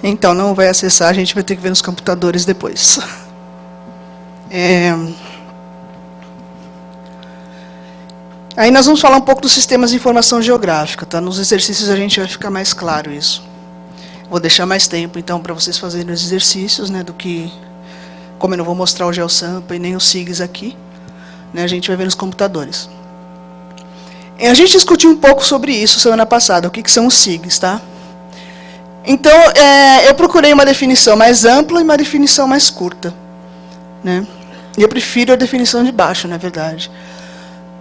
Então, não vai acessar, a gente vai ter que ver nos computadores depois. Aí nós vamos falar um pouco dos sistemas de informação geográfica, tá? Nos exercícios a gente vai ficar mais claro isso. Vou deixar mais tempo, então, para vocês fazerem os exercícios, né, do que... Como eu não vou mostrar o GeoSampa e nem o SIGS aqui, né, a gente vai ver nos computadores. A gente discutiu um pouco sobre isso semana passada, o que são os SIGs, tá? Então, eu procurei uma definição mais ampla e uma definição mais curta, né? E eu prefiro a definição de baixo, na verdade.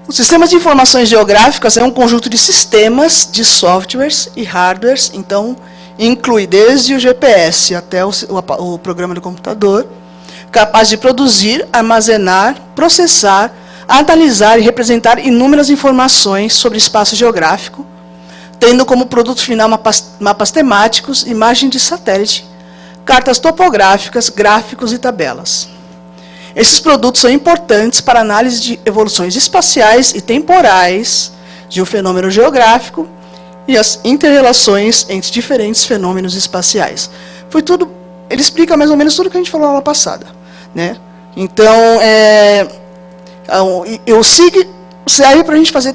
O sistema de informações geográficas é um conjunto de sistemas, de softwares e hardwares, então, inclui desde o GPS até o programa do computador, capaz de produzir, armazenar, processar, analisar e representar inúmeras informações sobre espaço geográfico, tendo como produto final mapas temáticos, imagens de satélite, cartas topográficas, gráficos e tabelas. Esses produtos são importantes para a análise de evoluções espaciais e temporais de um fenômeno geográfico e as interrelações entre diferentes fenômenos espaciais. Foi tudo, ele explica mais ou menos tudo que a gente falou na aula passada, né? Então, o SIG serve para a gente fazer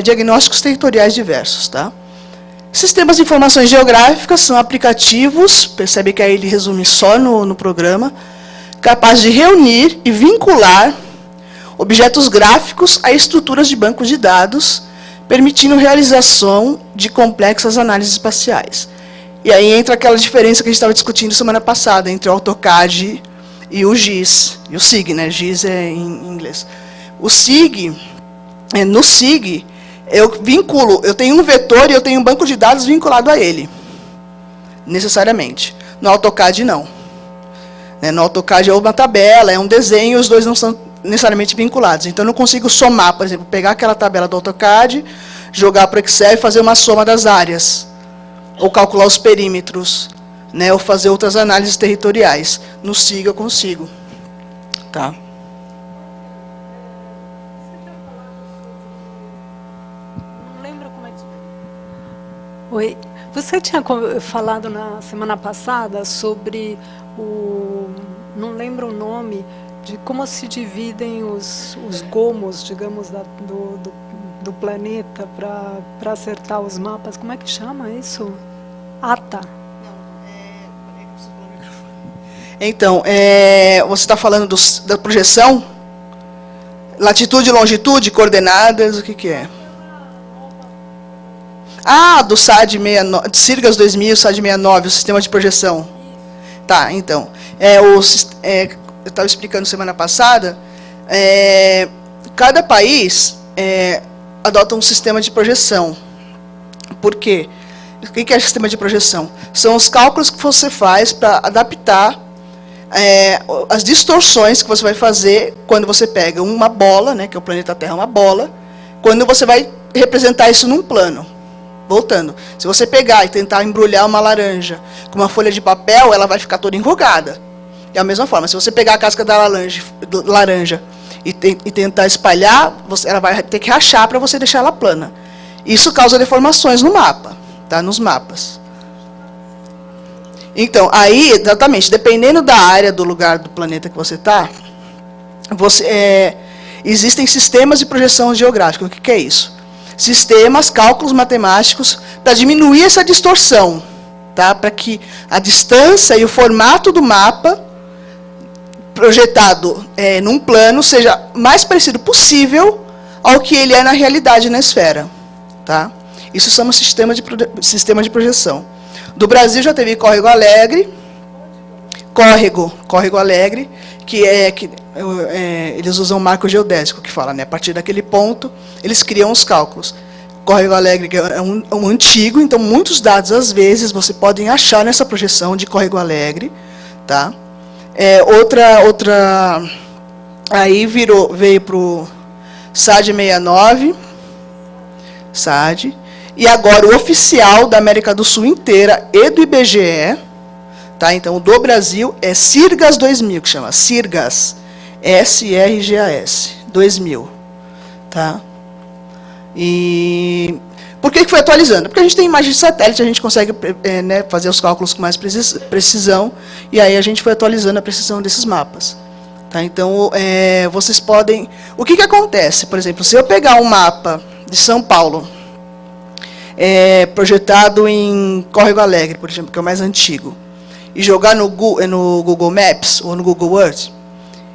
diagnósticos territoriais diversos, tá? Sistemas de informações geográficas são aplicativos, percebe que aí ele resume só no programa, capaz de reunir e vincular objetos gráficos a estruturas de bancos de dados, permitindo a realização de complexas análises espaciais. E aí entra aquela diferença que a gente estava discutindo semana passada, entre o AutoCAD e o GIS, e o SIG, né? GIS é em inglês. O SIG, no SIG, eu tenho um vetor e eu tenho um banco de dados vinculado a ele, necessariamente. No AutoCAD, não. No AutoCAD é uma tabela, é um desenho, os dois não são necessariamente vinculados. Então, eu não consigo somar, por exemplo, pegar aquela tabela do AutoCAD, jogar para o Excel e fazer uma soma das áreas, ou calcular os perímetros, né, ou fazer outras análises territoriais. No SIG eu consigo. Tá? Não lembro como é que... Oi. Você tinha falado na semana passada sobre não lembro o nome, de como se dividem os gomos, digamos, do planeta para acertar os mapas. Como é que chama isso? ATA. Então, você está falando da projeção? Latitude, longitude, coordenadas, o que é? Ah, do SAD 69, SIRGAS 2000, SAD 69, o sistema de projeção. Tá, então. Eu estava explicando semana passada, cada país adota um sistema de projeção. Por quê? O que é sistema de projeção? São os cálculos que você faz para adaptar as distorções que você vai fazer quando você pega uma bola, né, que é o planeta Terra, uma bola, quando você vai representar isso num plano. Voltando, se você pegar e tentar embrulhar uma laranja com uma folha de papel, ela vai ficar toda enrugada. Da mesma forma, se você pegar a casca da laranja e tentar espalhar, ela vai ter que rachar para você deixar ela plana. Isso causa deformações no mapa, tá? Nos mapas. Então, aí, exatamente, dependendo da área do lugar do planeta que você está, existem sistemas de projeção geográfica. O que é isso? Sistemas, cálculos matemáticos, para diminuir essa distorção, tá? Para que a distância e o formato do mapa projetado num plano seja mais parecido possível ao que ele é na realidade, na esfera. Tá? Isso chama sistema de projeção. Do Brasil já teve Córrego Alegre, Córrego Alegre, que eles usam marco geodésico, que fala, né? A partir daquele ponto, eles criam os cálculos. Córrego Alegre é um antigo, então muitos dados, às vezes, você podem achar nessa projeção de Córrego Alegre. Tá? Aí veio para o SAD 69, SAD, e agora o oficial da América do Sul inteira e do IBGE, tá? Então, o do Brasil é SIRGAS 2000, que chama SIRGAS, SRGAS 2000, tá? E Por que foi atualizando? Porque a gente tem imagem de satélite, a gente consegue né, fazer os cálculos com mais precisão, e aí a gente foi atualizando a precisão desses mapas. Tá? Então, vocês podem... O que acontece? Por exemplo, se eu pegar um mapa de São Paulo, projetado em Córrego Alegre, por exemplo, que é o mais antigo, e jogar no Google Maps ou no Google Earth,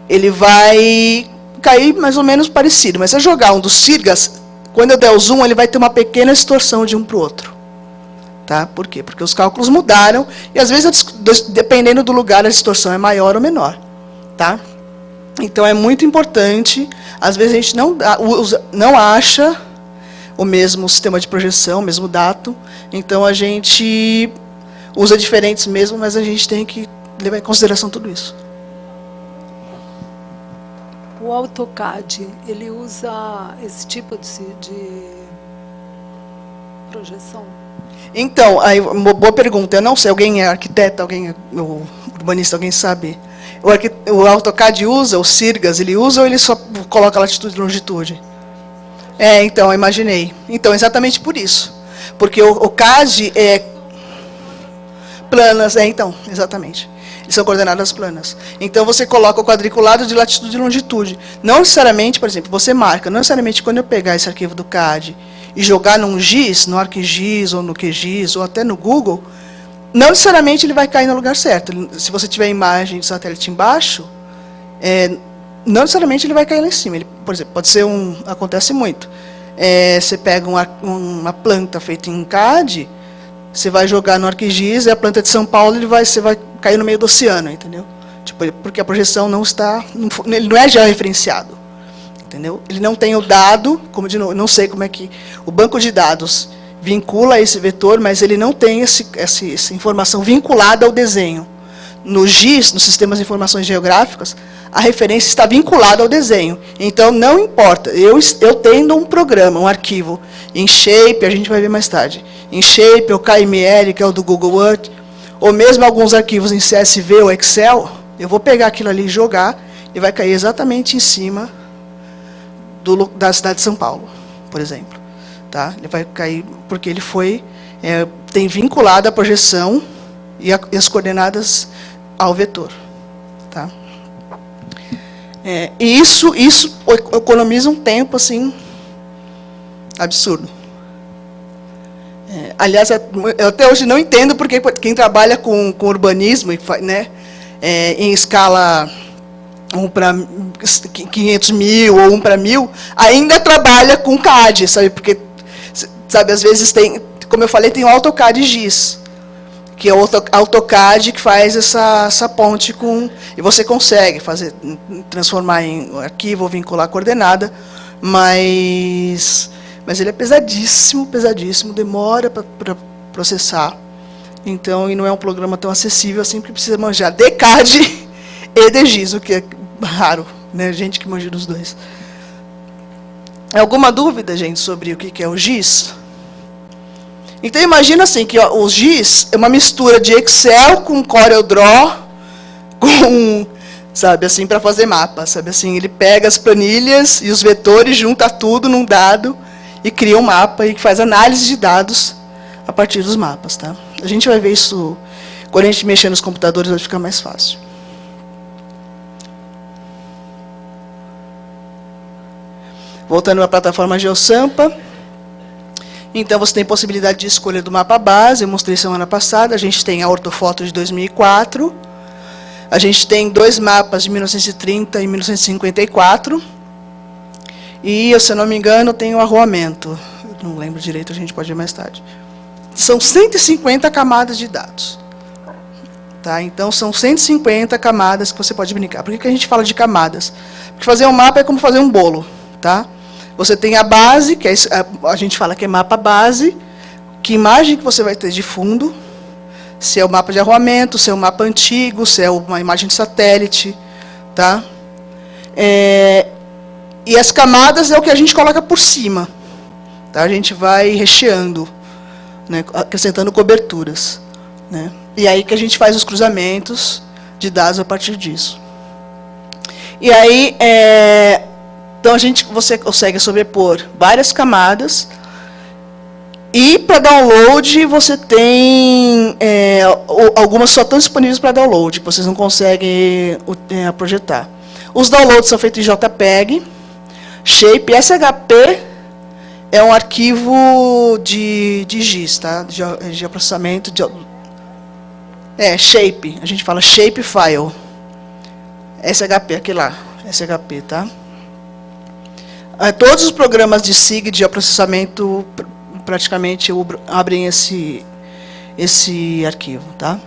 ele vai cair mais ou menos parecido. Mas se eu jogar um dos Sirgas, quando eu der o zoom, ele vai ter uma pequena distorção de um para o outro. Tá? Por quê? Porque os cálculos mudaram, e às vezes, dependendo do lugar, a distorção é maior ou menor. Tá? Então, é muito importante. Às vezes, a gente não acha o mesmo sistema de projeção, o mesmo datum. Então, a gente usa diferentes mesmo, mas a gente tem que levar em consideração tudo isso. O AutoCAD, ele usa esse tipo de projeção? Então, aí, uma boa pergunta. Eu não sei, alguém é arquiteto, alguém é urbanista, alguém sabe? O AutoCAD usa, o Sirgas, ele usa ou ele só coloca latitude e longitude? Então, eu imaginei. Então, exatamente por isso. Porque o CAD é planas, então, exatamente. Eles são coordenadas planas. Então, você coloca o quadriculado de latitude e longitude. Não necessariamente, por exemplo, você marca, não necessariamente quando eu pegar esse arquivo do CAD e jogar num GIS, no ArcGIS, ou no QGIS, ou até no Google, não necessariamente ele vai cair no lugar certo. Se você tiver imagem de satélite embaixo, não necessariamente ele vai cair lá em cima. Ele, por exemplo, pode ser acontece muito. Você pega uma planta feita em CAD, você vai jogar no ArcGIS, e a planta de São Paulo, você vai cair no meio do oceano, entendeu? Tipo, porque a projeção ele não é georreferenciado, entendeu? Ele não tem o dado, como de novo, não sei como é que o banco de dados vincula esse vetor, mas ele não tem essa informação vinculada ao desenho. No GIS, nos sistemas de informações geográficas, a referência está vinculada ao desenho. Então, não importa. Eu tendo um programa, um arquivo em Shape, a gente vai ver mais tarde, em Shape ou KML, que é o do Google Earth, ou mesmo alguns arquivos em CSV ou Excel, eu vou pegar aquilo ali e jogar, e vai cair exatamente em cima da cidade de São Paulo, por exemplo. Tá? Ele vai cair porque ele tem vinculado a projeção e as coordenadas ao vetor. Tá? E isso economiza um tempo assim absurdo. Aliás, eu até hoje não entendo porque quem trabalha com urbanismo, né, em escala 1 para 500 mil ou 1 para 1000, ainda trabalha com CAD, sabe? Porque, sabe, às vezes tem, como eu falei, tem o AutoCAD GIS, que é o AutoCAD que faz essa ponte com... E você consegue transformar em arquivo ou vincular a coordenada, mas ele é pesadíssimo, pesadíssimo, demora para processar. Então, e não é um programa tão acessível assim, porque precisa manjar de CAD e de GIS, o que é raro, né? Gente que manja dos dois. Alguma dúvida, gente, sobre o que é o GIS? Então, imagina assim, que o GIS é uma mistura de Excel com CorelDRAW, sabe, assim, para fazer mapa, sabe, assim, ele pega as planilhas e os vetores, junta tudo num dado e cria um mapa e faz análise de dados a partir dos mapas, tá? A gente vai ver isso, quando a gente mexer nos computadores vai ficar mais fácil. Voltando à plataforma GeoSampa, então você tem possibilidade de escolha do mapa base, eu mostrei semana passada, a gente tem a ortofoto de 2004, a gente tem 2 mapas de 1930 e 1954, e, se eu não me engano, tem o arruamento, eu não lembro direito, a gente pode ver mais tarde. São 150 camadas de dados. Tá? Então, são 150 camadas que você pode brincar. Por que a gente fala de camadas? Porque fazer um mapa é como fazer um bolo. Tá? Você tem a base, que a gente fala que é mapa base, que imagem que você vai ter de fundo, se é o mapa de arruamento, se é um mapa antigo, se é uma imagem de satélite. Tá? E as camadas é o que a gente coloca por cima. Tá? A gente vai recheando, né, acrescentando coberturas. Né? E aí que a gente faz os cruzamentos de dados a partir disso. E aí, então você consegue sobrepor várias camadas E para download, você tem algumas só estão disponíveis para download, que vocês não conseguem projetar. Os downloads são feitos em JPEG, Shape, SHP é um arquivo de GIS, tá? De processamento Shape, a gente fala Shape File. SHP, aquele lá, SHP, tá? Todos os programas de SIG de geoprocessamento praticamente abrem esse arquivo, tá?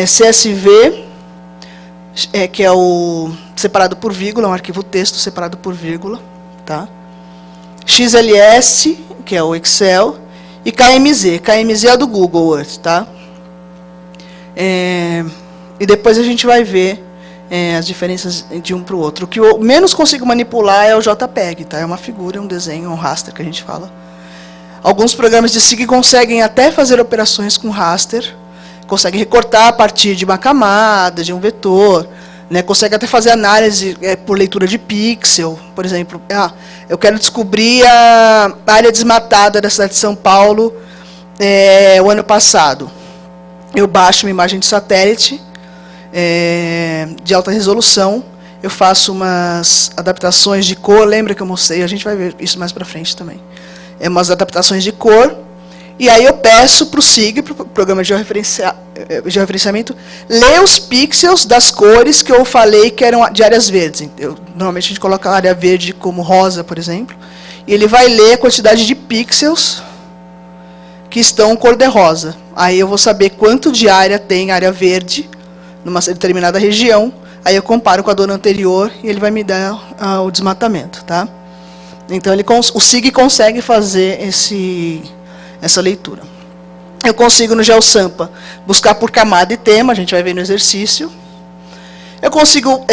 CSV, que é o separado por vírgula, é um arquivo texto separado por vírgula, tá? XLS, que é o Excel, e KMZ. KMZ é do Google Earth, tá? E depois a gente vai ver as diferenças de um para o outro. O que eu menos consigo manipular é o JPEG, tá? É uma figura, um desenho, um raster que a gente fala. Alguns programas de SIG conseguem até fazer operações com raster, conseguem recortar a partir de uma camada, de um vetor, né? Consegue até fazer análise por leitura de pixel, por exemplo. Eu quero descobrir a área desmatada da cidade de São Paulo o ano passado. Eu baixo uma imagem de satélite de alta resolução, eu faço umas adaptações de cor, lembra que eu mostrei, a gente vai ver isso mais para frente também. Umas adaptações de cor, e aí eu peço para o SIG, para o programa de georreferenciamento, ler os pixels das cores que eu falei que eram de áreas verdes. Normalmente a gente coloca a área verde como rosa, por exemplo, e ele vai ler a quantidade de pixels que estão cor-de-rosa. Aí eu vou saber quanto de área tem área verde, numa determinada região, aí eu comparo com a do ano anterior e ele vai me dar o desmatamento, tá? Então o SIG consegue fazer essa leitura. Eu consigo no GeoSampa buscar por camada e tema, a gente vai ver no exercício. Eu consigo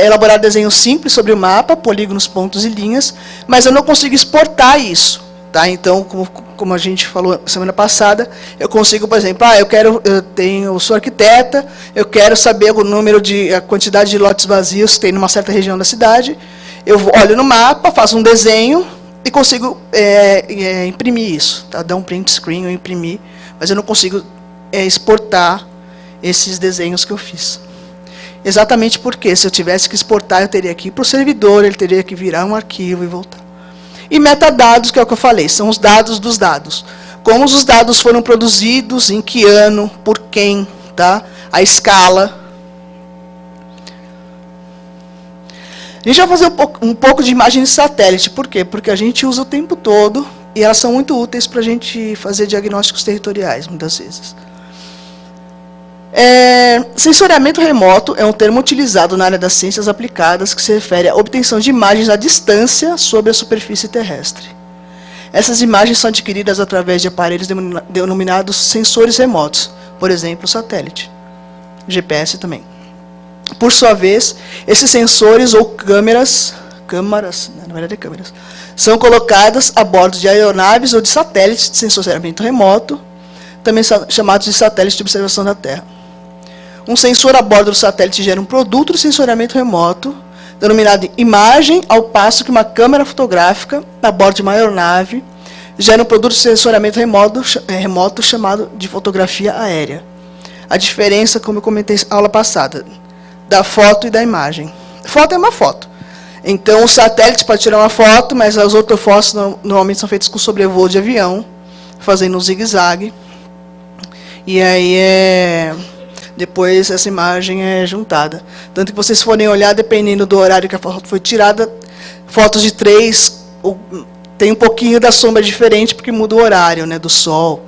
elaborar desenhos simples sobre o mapa, polígonos, pontos e linhas, mas eu não consigo exportar isso, tá? Então, como a gente falou semana passada, eu consigo, por exemplo, eu sou arquiteta, eu quero saber a quantidade de lotes vazios que tem numa certa região da cidade, eu olho no mapa, faço um desenho e consigo imprimir isso, tá? Dar um print screen, eu imprimir, mas eu não consigo exportar esses desenhos que eu fiz. Exatamente porque, se eu tivesse que exportar, eu teria que ir para o servidor, ele teria que virar um arquivo e voltar. E metadados, que é o que eu falei, são os dados dos dados. Como os dados foram produzidos, em que ano, por quem, tá? A escala. A gente vai fazer um pouco de imagem de satélite. Por quê? Porque a gente usa o tempo todo e elas são muito úteis para a gente fazer diagnósticos territoriais, muitas vezes. Sensoriamento remoto é um termo utilizado na área das ciências aplicadas que se refere à obtenção de imagens à distância sobre a superfície terrestre. Essas imagens são adquiridas através de aparelhos denominados sensores remotos, por exemplo, satélite, GPS também. Por sua vez, esses sensores ou câmeras, na verdade câmeras, são colocadas a bordo de aeronaves ou de satélites de sensoriamento remoto, também chamados de satélites de observação da Terra. Um sensor a bordo do satélite gera um produto de sensoriamento remoto, denominado imagem, ao passo que uma câmera fotográfica a bordo de uma aeronave gera um produto de sensoriamento remoto chamado de fotografia aérea. A diferença, como eu comentei na aula passada, da foto e da imagem. Foto é uma foto. Então, o satélite pode tirar uma foto, mas as outras fotos normalmente são feitas com sobrevoo de avião, fazendo um zigue-zague. E aí depois essa imagem é juntada. Tanto que vocês forem olhar, dependendo do horário que a foto foi tirada, fotos de 3, tem um pouquinho da sombra diferente, porque muda o horário, né, do sol.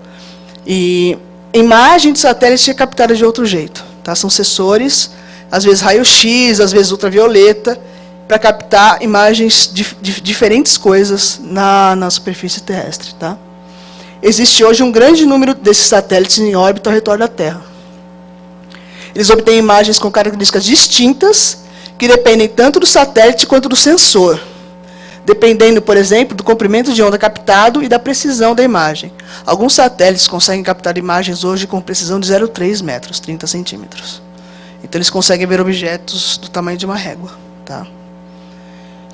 E imagem de satélite é captada de outro jeito. Tá? São sensores, às vezes raio-x, às vezes ultravioleta, para captar imagens de diferentes coisas na superfície terrestre. Tá? Existe hoje um grande número desses satélites em órbita ao redor da Terra. Eles obtêm imagens com características distintas, que dependem tanto do satélite quanto do sensor, dependendo, por exemplo, do comprimento de onda captado e da precisão da imagem. Alguns satélites conseguem captar imagens hoje com precisão de 0,3 metros, 30 centímetros. Então, eles conseguem ver objetos do tamanho de uma régua. Tá?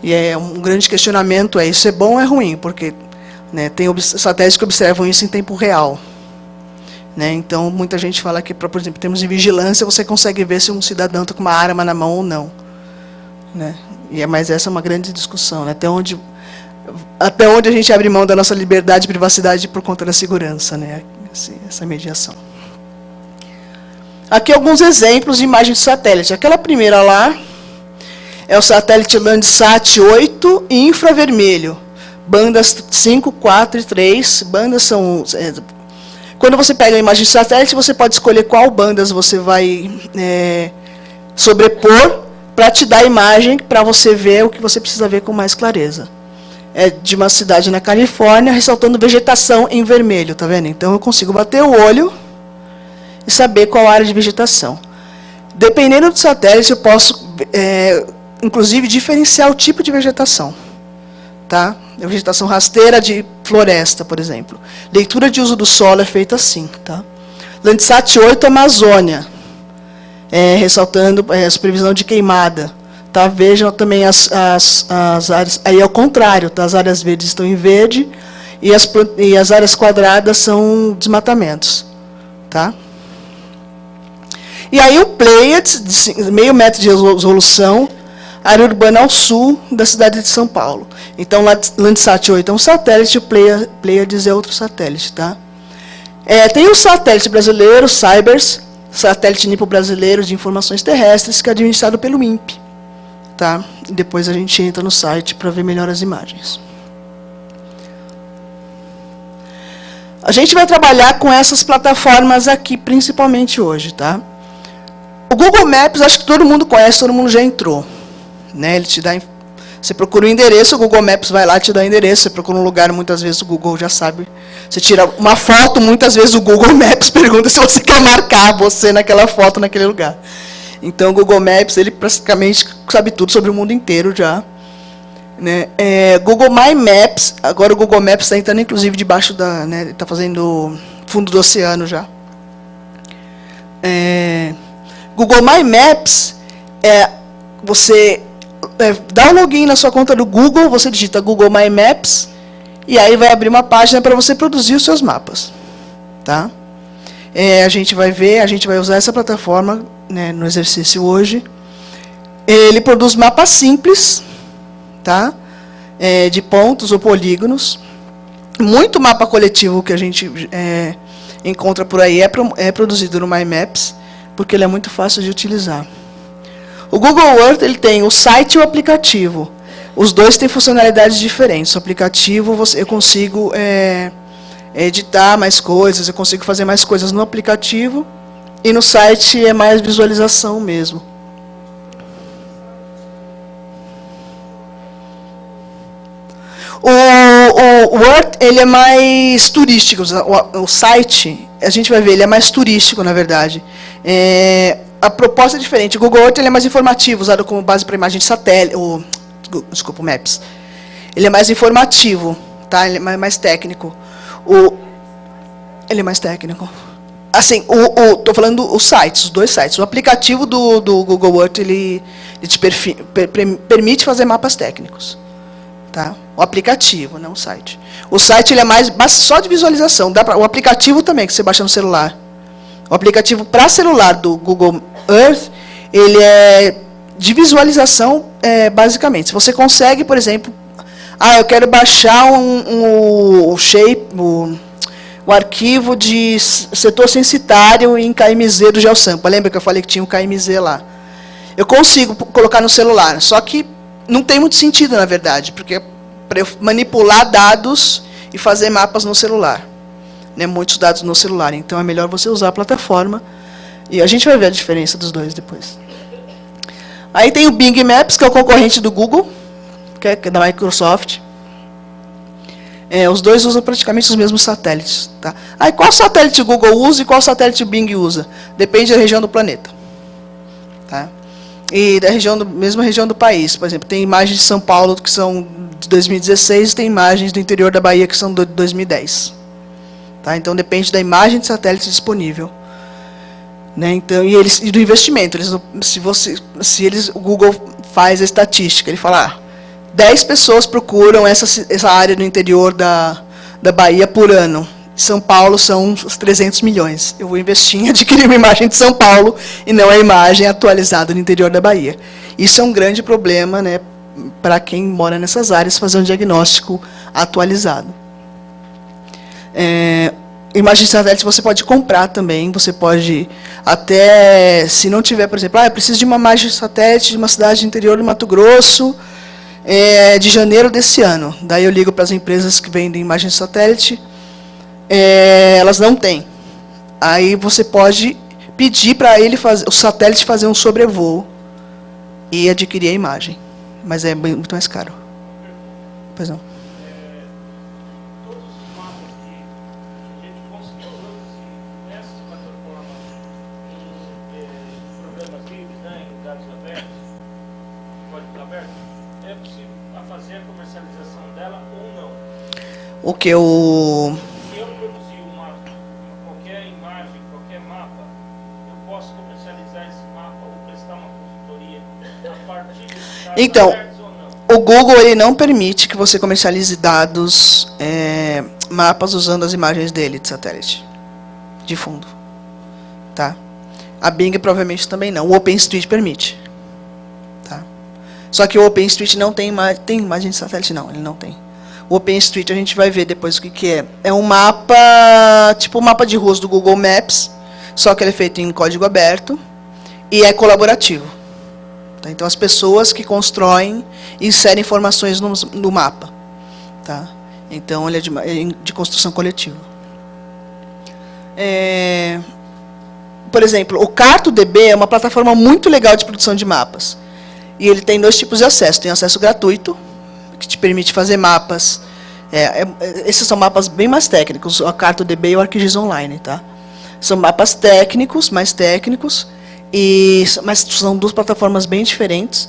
E um grande questionamento isso é bom ou é ruim? Porque né? Tem satélites que observam isso em tempo real. Né? Então, muita gente fala que, por exemplo, em termos de vigilância, você consegue ver se um cidadão está com uma arma na mão ou não. Né? Mas essa é uma grande discussão, né? Até onde a gente abre mão da nossa liberdade e privacidade por conta da segurança, né? Essa mediação. Aqui alguns exemplos de imagens de satélite. Aquela primeira lá é o satélite Landsat 8 em infravermelho. Bandas 5, 4 e 3. Bandas são... Quando você pega a imagem de satélite, você pode escolher qual bandas você vai sobrepor para te dar a imagem para você ver o que você precisa ver com mais clareza. É de uma cidade na Califórnia, ressaltando vegetação em vermelho, tá vendo? Então eu consigo bater o olho e saber qual área de vegetação. Dependendo do satélite, eu posso, inclusive, diferenciar o tipo de vegetação. Tá? A vegetação rasteira de floresta, por exemplo. Leitura de uso do solo é feita assim. Tá? Landsat 8, Amazônia, ressaltando a supervisão de queimada. Tá? Vejam também as áreas, aí é o contrário, tá? As áreas verdes estão em verde e as áreas quadradas são desmatamentos. Tá? E aí o Pleiades, de meio metro de resolução, área urbana ao sul da cidade de São Paulo. Então, Landsat 8 é um satélite, o Pleiades é outro satélite. Tá? Tem um satélite brasileiro, Cybers, satélite nipo-brasileiro de informações terrestres, que é administrado pelo INPE. Tá? E depois a gente entra no site para ver melhor as imagens. A gente vai trabalhar com essas plataformas aqui, principalmente hoje. Tá? O Google Maps, acho que todo mundo conhece, todo mundo já entrou. Né? Ele te dá, você procura o endereço, o Google Maps vai lá e te dá o endereço. Você procura um lugar, muitas vezes o Google já sabe. Você tira uma foto, muitas vezes o Google Maps pergunta se você quer marcar você naquela foto, naquele lugar. Então, o Google Maps, ele praticamente sabe tudo sobre o mundo inteiro já. Né? Google My Maps, agora o Google Maps está entrando, inclusive, debaixo da... Né, está fazendo fundo do oceano já. Google My Maps, você dá um login na sua conta do Google, você digita Google My Maps, e aí vai abrir uma página para você produzir os seus mapas. Tá? A gente vai ver, a gente vai usar essa plataforma, né, no exercício hoje. Ele produz mapas simples, tá? De pontos ou polígonos. Muito mapa coletivo que a gente encontra por aí é produzido no My Maps, porque ele é muito fácil de utilizar. O Google Earth, ele tem o site e o aplicativo. Os dois têm funcionalidades diferentes. O aplicativo, eu consigo editar mais coisas, eu consigo fazer mais coisas no aplicativo, e no site é mais visualização mesmo. O Earth, ele é mais turístico. O site, a gente vai ver, ele é mais turístico, na verdade. A proposta é diferente. O Google Earth, ele é mais informativo, usado como base para imagem de satélite. Desculpa, o Maps. Ele é mais informativo, tá? Ele é mais técnico. Ele é mais técnico. Assim, estou falando os sites, os dois sites. O aplicativo do Google Earth, ele te permite fazer mapas técnicos. Tá? O aplicativo, não o site. O site, ele é mais só de visualização. O aplicativo também, que você baixa no celular. O aplicativo para celular do Google Earth, ele é de visualização, basicamente. Se você consegue, por exemplo, eu quero baixar o arquivo de setor censitário em KMZ do GeoSampa. Lembra que eu falei que tinha um KMZ lá? Eu consigo colocar no celular, só que não tem muito sentido, na verdade, porque para eu manipular dados e fazer mapas no celular. Né, muitos dados no celular, então é melhor você usar a plataforma. E a gente vai ver a diferença dos dois depois. Aí tem o Bing Maps, que é o concorrente do Google, que é da Microsoft. Os dois usam praticamente os mesmos satélites. Tá? Aí qual satélite o Google usa e qual satélite o Bing usa? Depende da região do planeta. Tá? E da mesma região do país. Por exemplo, tem imagens de São Paulo que são de 2016 e tem imagens do interior da Bahia que são de 2010. Tá? Então depende da imagem de satélite disponível. Né? Então, e do investimento. O Google faz a estatística, ele fala, 10 pessoas procuram essa área no interior da Bahia por ano. São Paulo são os 300 milhões. Eu vou investir em adquirir uma imagem de São Paulo e não a imagem atualizada no interior da Bahia. Isso é um grande problema, né, para quem mora nessas áreas, fazer um diagnóstico atualizado. Imagem de satélite você pode comprar também, você pode até, se não tiver, por exemplo, eu preciso de uma imagem de satélite de uma cidade do interior do Mato Grosso, de janeiro desse ano. Daí eu ligo para as empresas que vendem imagem de satélite, elas não têm. Aí você pode pedir para ele o satélite fazer um sobrevoo e adquirir a imagem. Mas é muito mais caro. Pois não. Todos os mapas que a gente conseguiu produzir nessas plataformas em programas livres, né, em dados abertos, códigos abertos, é possível fazer a comercialização dela ou não? O que eu... Se eu produzir qualquer imagem, qualquer mapa, eu posso comercializar esse mapa ou prestar uma consultoria a partir desses dados Então, abertos ou não? o Google ele não permite que você comercialize dados, mapas usando as imagens dele de satélite, de fundo. Tá? A Bing provavelmente também não. O OpenStreet permite. Tá? Só que o OpenStreet não tem imagem de satélite, não. Ele não tem. O OpenStreet a gente vai ver depois o que é. É um mapa, tipo o mapa de ruas do Google Maps, só que ele é feito em código aberto e é colaborativo. Tá? Então as pessoas que constroem inserem informações no mapa. Tá? Então ele é de construção coletiva. Por exemplo, o CartoDB é uma plataforma muito legal de produção de mapas. E ele tem 2 tipos de acesso. Tem acesso gratuito, que te permite fazer mapas. Esses são mapas bem mais técnicos, o CartoDB e o ArcGIS Online. Tá? São mapas técnicos, mais técnicos, mas são 2 plataformas bem diferentes.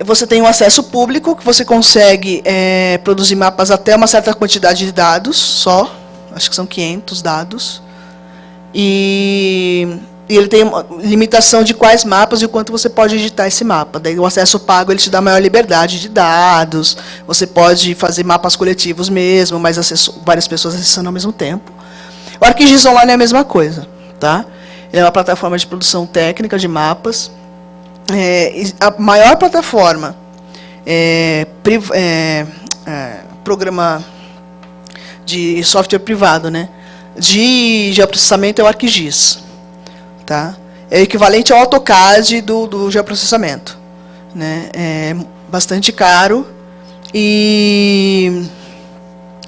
Você tem um acesso público, que você consegue produzir mapas até uma certa quantidade de dados, só. Acho que são 500 dados. E ele tem uma limitação de quais mapas e o quanto você pode editar esse mapa. Daí o acesso pago ele te dá maior liberdade de dados. Você pode fazer mapas coletivos mesmo, mas várias pessoas acessando ao mesmo tempo. O ArcGIS Online é a mesma coisa. Tá? Ele é uma plataforma de produção técnica de mapas. A maior plataforma programa de software privado, né, de geoprocessamento é o ArcGIS. Tá? É o equivalente ao AutoCAD do geoprocessamento. Né? É bastante caro e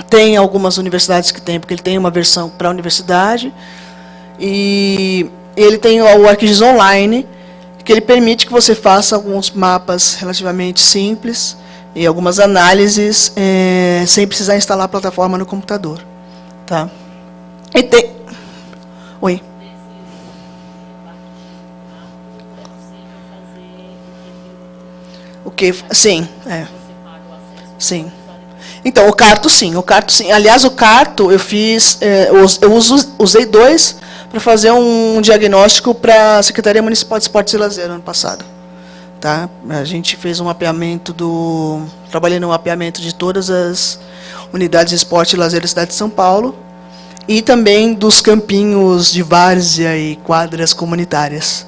tem algumas universidades que tem, porque ele tem uma versão para a universidade e ele tem o ArcGIS Online, que ele permite que você faça alguns mapas relativamente simples e algumas análises sem precisar instalar a plataforma no computador. Tá? E tem... Oi. O que? Sim. Sim. Então, o Carto, sim. Aliás, o Carto, eu fiz... usei 2 para fazer um diagnóstico para a Secretaria Municipal de Esportes e Lazer ano passado. Tá? A gente fez um mapeamento trabalhei no mapeamento de todas as unidades de esporte e lazer da cidade de São Paulo e também dos campinhos de várzea e quadras comunitárias.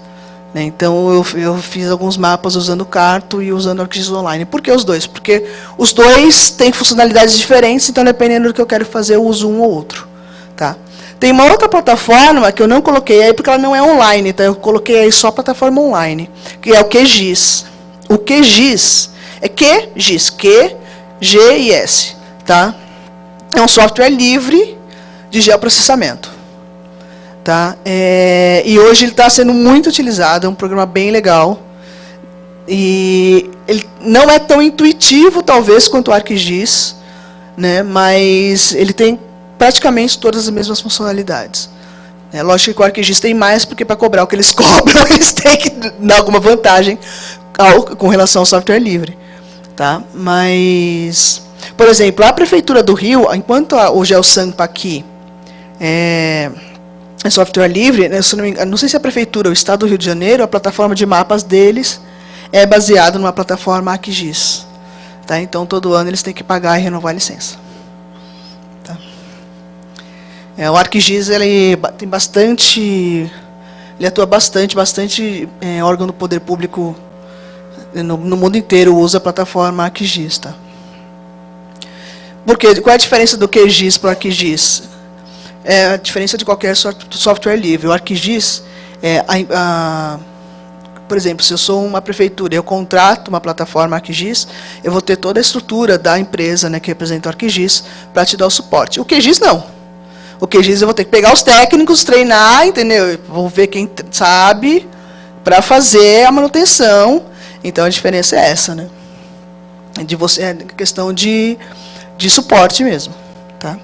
Né? Então, eu fiz alguns mapas usando o Carto e usando o ArcGIS Online. Por que os 2? Porque os 2 têm funcionalidades diferentes, então, dependendo do que eu quero fazer, eu uso um ou outro. Tá? Tem uma outra plataforma que eu não coloquei aí, porque ela não é online, então eu coloquei aí só a plataforma online, que é o QGIS. O QGIS é QGIS, Q, G e S. Tá? É um software livre de geoprocessamento. Tá? E hoje ele está sendo muito utilizado, é um programa bem legal. E ele não é tão intuitivo, talvez, quanto o ArcGIS, né? Mas ele tem praticamente todas as mesmas funcionalidades. Lógico que o ArcGIS tem mais, porque para cobrar o que eles cobram, eles têm que dar alguma vantagem com relação ao software livre. Tá? Mas, por exemplo, a Prefeitura do Rio, enquanto o GeoSampa aqui é software livre, né, não sei se a Prefeitura ou o Estado do Rio de Janeiro, a plataforma de mapas deles é baseada numa plataforma ArcGIS. Tá? Então, todo ano eles têm que pagar e renovar a licença. Tá? O ArcGIS, ele tem bastante... Ele atua bastante órgão do poder público no mundo inteiro usa a plataforma ArcGIS. Tá? Porque, qual é a diferença do QGIS para o ArcGIS? É a diferença de qualquer software livre. O ArcGIS, por exemplo, se eu sou uma prefeitura e eu contrato uma plataforma ArcGIS, eu vou ter toda a estrutura da empresa, né, que representa o ArcGIS para te dar o suporte. O QGIS não. O QGIS eu vou ter que pegar os técnicos, treinar, entendeu? Vou ver quem sabe para fazer a manutenção. Então a diferença é essa, né? É questão de suporte mesmo, tá?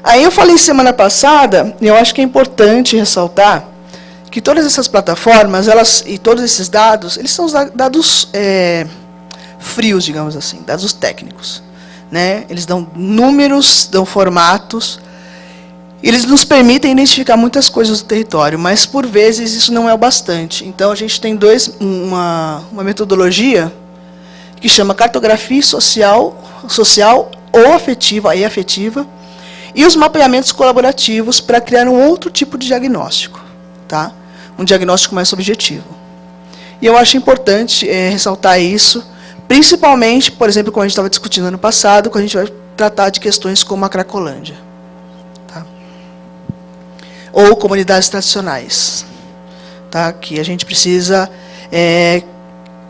Aí eu falei semana passada, e eu acho que é importante ressaltar que todas essas plataformas, e todos esses dados, eles são os dados frios, digamos assim, dados técnicos, né? Eles dão números, dão formatos, eles nos permitem identificar muitas coisas do território, mas por vezes isso não é o bastante. Então a gente tem uma metodologia que chama cartografia social ou afetiva, e afetiva, e os mapeamentos colaborativos para criar um outro tipo de diagnóstico, tá? Um diagnóstico mais objetivo. E eu acho importante ressaltar isso, principalmente, por exemplo, como a gente estava discutindo ano passado, quando a gente vai tratar de questões como a Cracolândia, tá? Ou comunidades tradicionais, tá? Que a gente precisa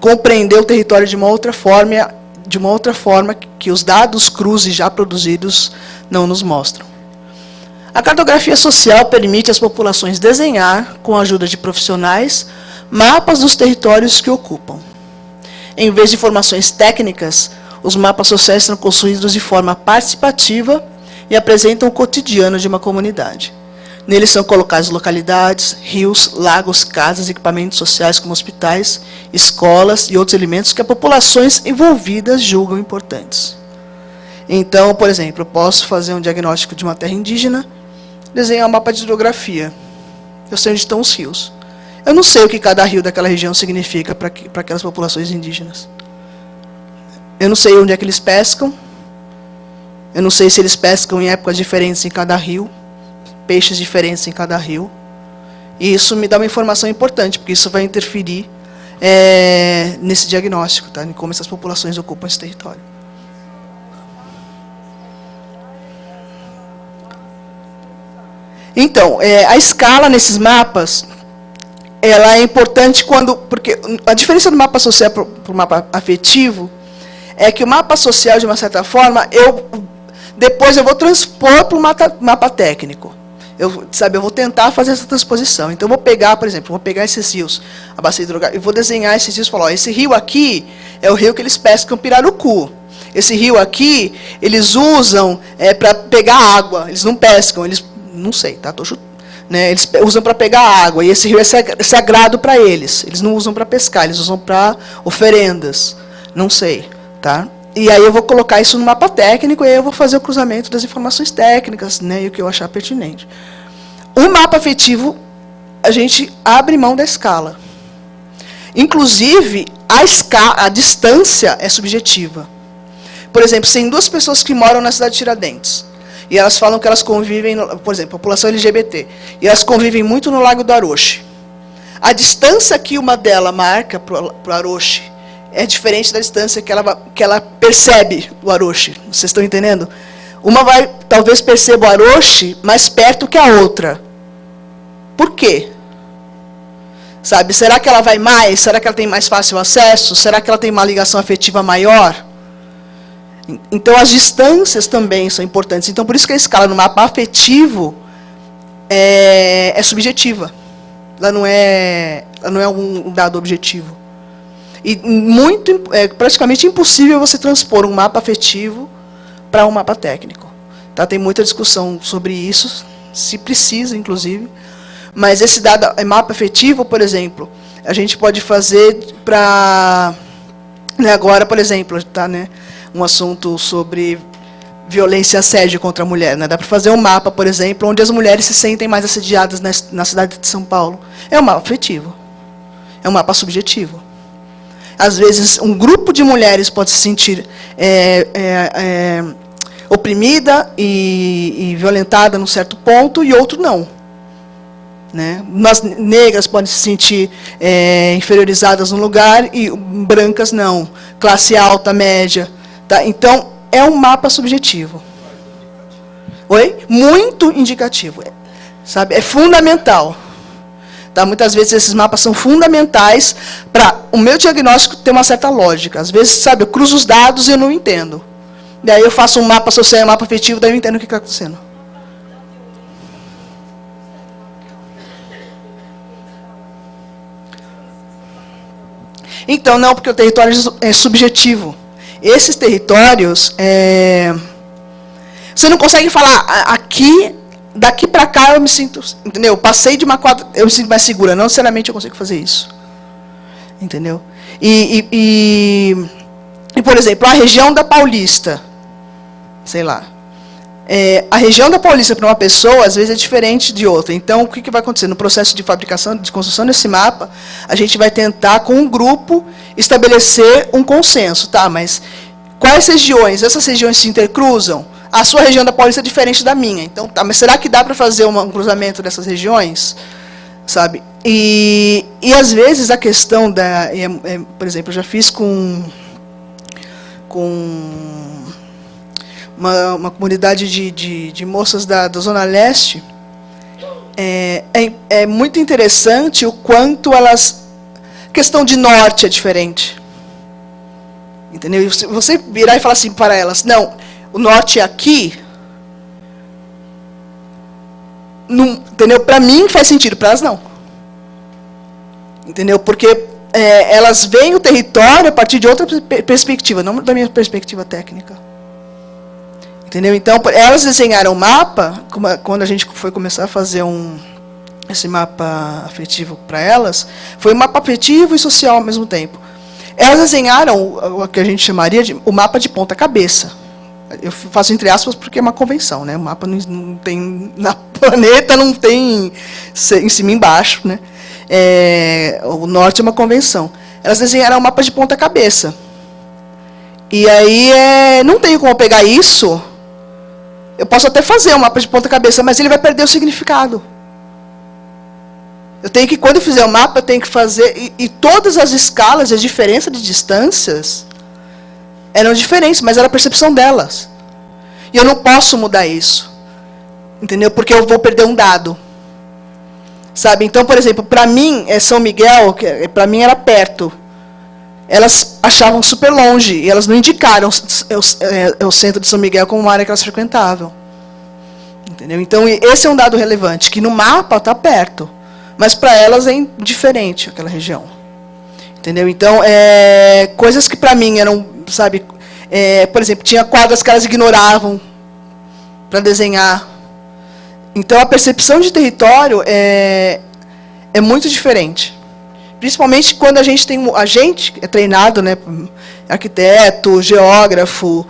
compreender o território de uma outra forma que os dados cruzes já produzidos não nos mostram. A cartografia social permite às populações desenhar, com a ajuda de profissionais, mapas dos territórios que ocupam. Em vez de informações técnicas, os mapas sociais são construídos de forma participativa e apresentam o cotidiano de uma comunidade. Neles são colocadas localidades, rios, lagos, casas, equipamentos sociais como hospitais, escolas e outros elementos que as populações envolvidas julgam importantes. Então, por exemplo, eu posso fazer um diagnóstico de uma terra indígena, desenhar um mapa de hidrografia. Eu sei onde estão os rios. Eu não sei o que cada rio daquela região significa para aquelas populações indígenas. Eu não sei onde é que eles pescam. Eu não sei se eles pescam em épocas diferentes em cada rio, peixes diferentes em cada rio. E isso me dá uma informação importante, porque isso vai interferir nesse diagnóstico, tá? Em como essas populações ocupam esse território. Então, a escala nesses mapas, ela é importante porque a diferença do mapa social para o mapa afetivo é que o mapa social, de uma certa forma, depois eu vou transpor para o mapa técnico. Eu vou tentar fazer essa transposição. Então, eu vou pegar, por exemplo, esses rios, a bacia hidrográfica, eu vou desenhar esses rios e falar, esse rio aqui é o rio que eles pescam pirarucu. Esse rio aqui, eles usam para pegar água, eles não pescam, eles, não sei, tá? Tô chutando. Né, eles usam para pegar água, e esse rio é sagrado para eles. Eles não usam para pescar, eles usam para oferendas. Não sei, tá? E aí eu vou colocar isso no mapa técnico, e aí eu vou fazer o cruzamento das informações técnicas, né, e o que eu achar pertinente. O mapa afetivo, a gente abre mão da escala. Inclusive, a distância é subjetiva. Por exemplo, se tem duas pessoas que moram na cidade de Tiradentes, e elas falam que elas convivem, por exemplo, população LGBT, e elas convivem muito no Lago do Aroche. A distância que uma delas marca para o Aroche é diferente da distância que ela percebe o Aroche. Vocês estão entendendo? Uma talvez perceba o Aroche mais perto que a outra. Por quê? Sabe, será que ela vai mais? Será que ela tem mais fácil acesso? Será que ela tem uma ligação afetiva maior? Então, as distâncias também são importantes. Então, por isso que a escala no mapa afetivo é subjetiva. Ela não é um dado objetivo. E praticamente impossível você transpor um mapa afetivo para um mapa técnico. Tá? Tem muita discussão sobre isso, se precisa, inclusive. Mas esse dado mapa afetivo, por exemplo, a gente pode fazer para... Né, agora, por exemplo, tá, né, um assunto sobre violência e assédio contra a mulher. Né? Dá para fazer um mapa, por exemplo, onde as mulheres se sentem mais assediadas na cidade de São Paulo. É um mapa afetivo. É um mapa subjetivo. Às vezes, um grupo de mulheres pode se sentir oprimida e violentada num certo ponto, e outro não. Né? As negras podem se sentir inferiorizadas num lugar, e brancas não. Classe alta, média. Tá? Então, é um mapa subjetivo. Oi? Muito indicativo. Sabe? É fundamental. Tá? Muitas vezes esses mapas são fundamentais para o meu diagnóstico ter uma certa lógica. Às vezes, sabe, eu cruzo os dados e eu não entendo. Daí eu faço um mapa social e um mapa afetivo, daí eu entendo o que está acontecendo. Então, não, porque o território é subjetivo. Esses territórios, você não consegue falar, aqui, daqui para cá eu me sinto, entendeu? Passei de uma quadra, eu me sinto mais segura. Não necessariamente eu consigo fazer isso. Entendeu? E por exemplo, a região da Paulista, sei lá, a região da Paulista para uma pessoa, às vezes, é diferente de outra. Então, o que vai acontecer? No processo de fabricação, de construção desse mapa, a gente vai tentar, com um grupo, estabelecer um consenso. Tá, mas quais regiões? Essas regiões se intercruzam? A sua região da Paulista é diferente da minha. Então, tá, mas será que dá para fazer um cruzamento dessas regiões? Sabe? E às vezes, a questão da... por exemplo, eu já fiz com uma comunidade de moças da Zona Leste. É muito interessante o quanto elas... A questão de norte é diferente. Entendeu? E se você virar e falar assim para elas, não, o norte é aqui, não, entendeu? Para mim faz sentido, para elas não. Entendeu? Porque elas veem o território a partir de outra perspectiva, não da minha perspectiva técnica. Entendeu? Então, elas desenharam o mapa, quando a gente foi começar a fazer esse mapa afetivo para elas, foi um mapa afetivo e social ao mesmo tempo. Elas desenharam o que a gente chamaria de o mapa de ponta cabeça. Eu faço entre aspas porque é uma convenção, né? O mapa não tem, na planeta não tem em cima e embaixo, né? O norte é uma convenção. Elas desenharam o mapa de ponta cabeça. E aí, não tenho como pegar isso. Eu posso até fazer um mapa de ponta cabeça, mas ele vai perder o significado. Eu tenho que, quando eu fizer o mapa, eu tenho que fazer... E todas as escalas, as diferenças de distâncias eram diferentes, mas era a percepção delas. E eu não posso mudar isso. Entendeu? Porque eu vou perder um dado. Sabe? Então, por exemplo, para mim, São Miguel, para mim era perto. Elas achavam super longe, e elas não indicaram o centro de São Miguel como uma área que elas frequentavam. Entendeu? Então, esse é um dado relevante, que no mapa está perto, mas para elas é indiferente aquela região. Entendeu? Então, coisas que para mim eram, sabe, por exemplo, tinha quadras que elas ignoravam para desenhar. Então, a percepção de território é muito diferente. Principalmente quando a gente é treinado, né, arquiteto, geógrafo,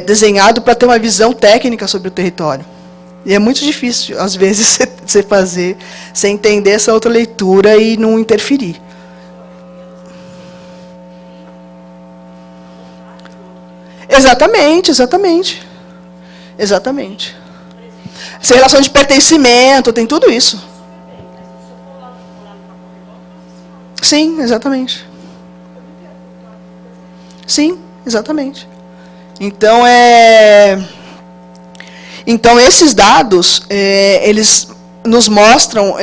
desenhado para ter uma visão técnica sobre o território. E é muito difícil, às vezes, você entender essa outra leitura e não interferir. Exatamente. Essa relação de pertencimento, tem tudo isso. Sim, exatamente. Sim, exatamente. Então esses dados, eles nos mostram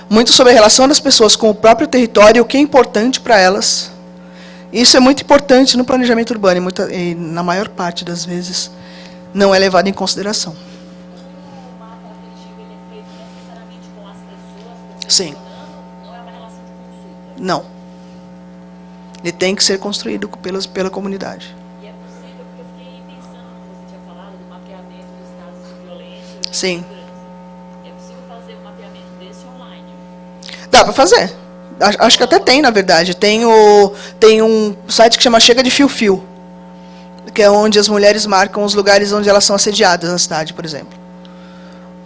muito sobre a relação das pessoas com o próprio território e o que é importante para elas. Isso é muito importante no planejamento urbano e na maior parte das vezes não é levado em consideração. O mapa afetivo ele é feito necessariamente com as pessoas? Sim. Não é uma relação de consulta? Não. Ele tem que ser construído pela comunidade. E é possível, porque eu fiquei pensando no que você tinha falado, do mapeamento dos casos de violência e de Sim. segurança. É possível fazer um mapeamento desse online? Dá para fazer. Acho que até tem, na verdade. Tem um site que chama Chega de Fio-Fio, que é onde as mulheres marcam os lugares onde elas são assediadas na cidade, por exemplo.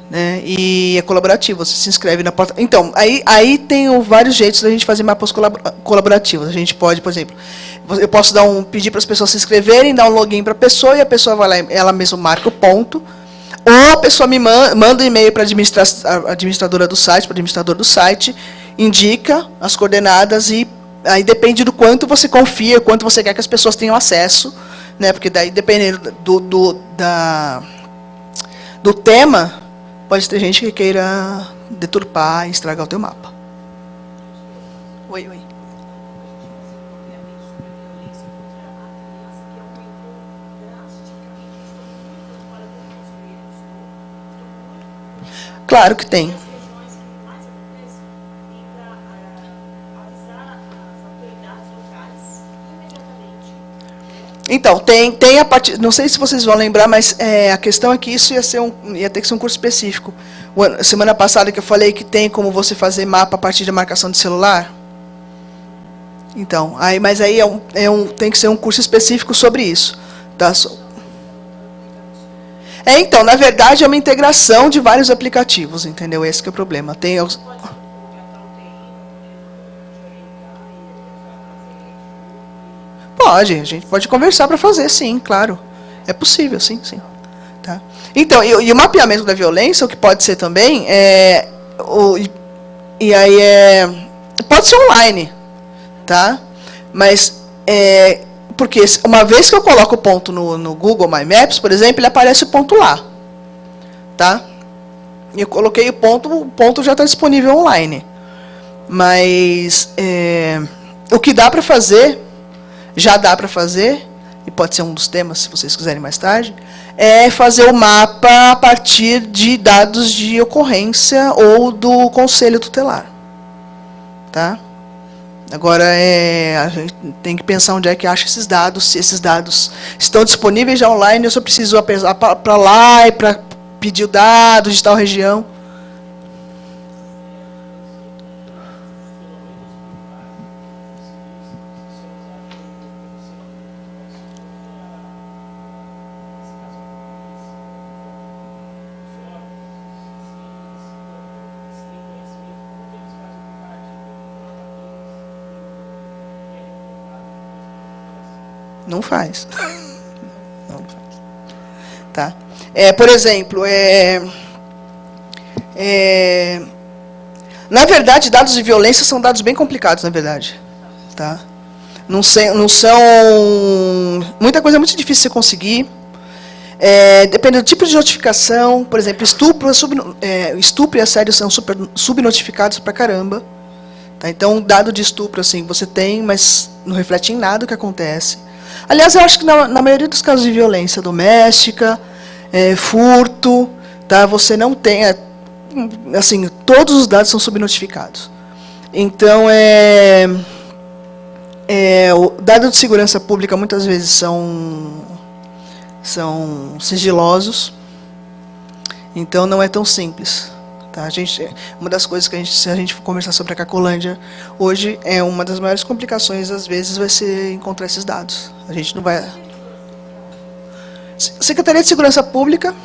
né? E é colaborativo, você se inscreve na porta. Então, aí tem vários jeitos da gente fazer mapas colaborativos. A gente pode, por exemplo, eu posso pedir para as pessoas se inscreverem, dar um login para a pessoa, e a pessoa vai lá, ela mesma marca o ponto, ou a pessoa me manda um e-mail para a administradora do site, para o administrador do site, indica as coordenadas, e aí depende do quanto você confia, quanto você quer que as pessoas tenham acesso, né? Porque daí, dependendo do tema, pode ter gente que queira deturpar e estragar o teu mapa. Oi. Claro que tem. Então, tem a parte, não sei se vocês vão lembrar, mas a questão é que isso ia ter que ser um curso específico. Semana passada que eu falei que tem como você fazer mapa a partir da marcação de celular. Então, mas aí tem que ser um curso específico sobre isso. Tá? Então, na verdade, é uma integração de vários aplicativos, entendeu? Esse que é o problema. Pode, a gente pode conversar para fazer, sim, claro. É possível, sim. Tá? Então, e o mapeamento da violência, o que pode ser também, pode ser online, tá? Mas, porque uma vez que eu coloco o ponto no Google My Maps, por exemplo, ele aparece o ponto lá, tá? E eu coloquei o ponto já está disponível online. Mas, o que dá para fazer, já dá para fazer, e pode ser um dos temas, se vocês quiserem mais tarde, é fazer o mapa a partir de dados de ocorrência ou do conselho tutelar. Tá? Agora, a gente tem que pensar onde é que acha esses dados, se esses dados estão disponíveis já online, eu só preciso para lá e para pedir o dado de tal região. Não faz. Não faz. Tá? Por exemplo, na verdade, dados de violência são dados bem complicados, na verdade. Tá? Não são... Muita coisa é muito difícil de você conseguir. Dependendo do tipo de notificação, por exemplo, estupro e assédio são subnotificados pra caramba. Tá? Então, dado de estupro, assim, você tem, mas não reflete em nada o que acontece. Aliás, eu acho que na maioria dos casos de violência doméstica, furto, tá, você não tem, assim, todos os dados são subnotificados. Então, o dado de segurança pública muitas vezes são sigilosos, então não é tão simples. Tá? Uma das coisas que se a gente for conversar sobre a Cracolândia hoje, uma das maiores complicações, às vezes, vai ser encontrar esses dados. A gente não vai... Secretaria de Segurança Pública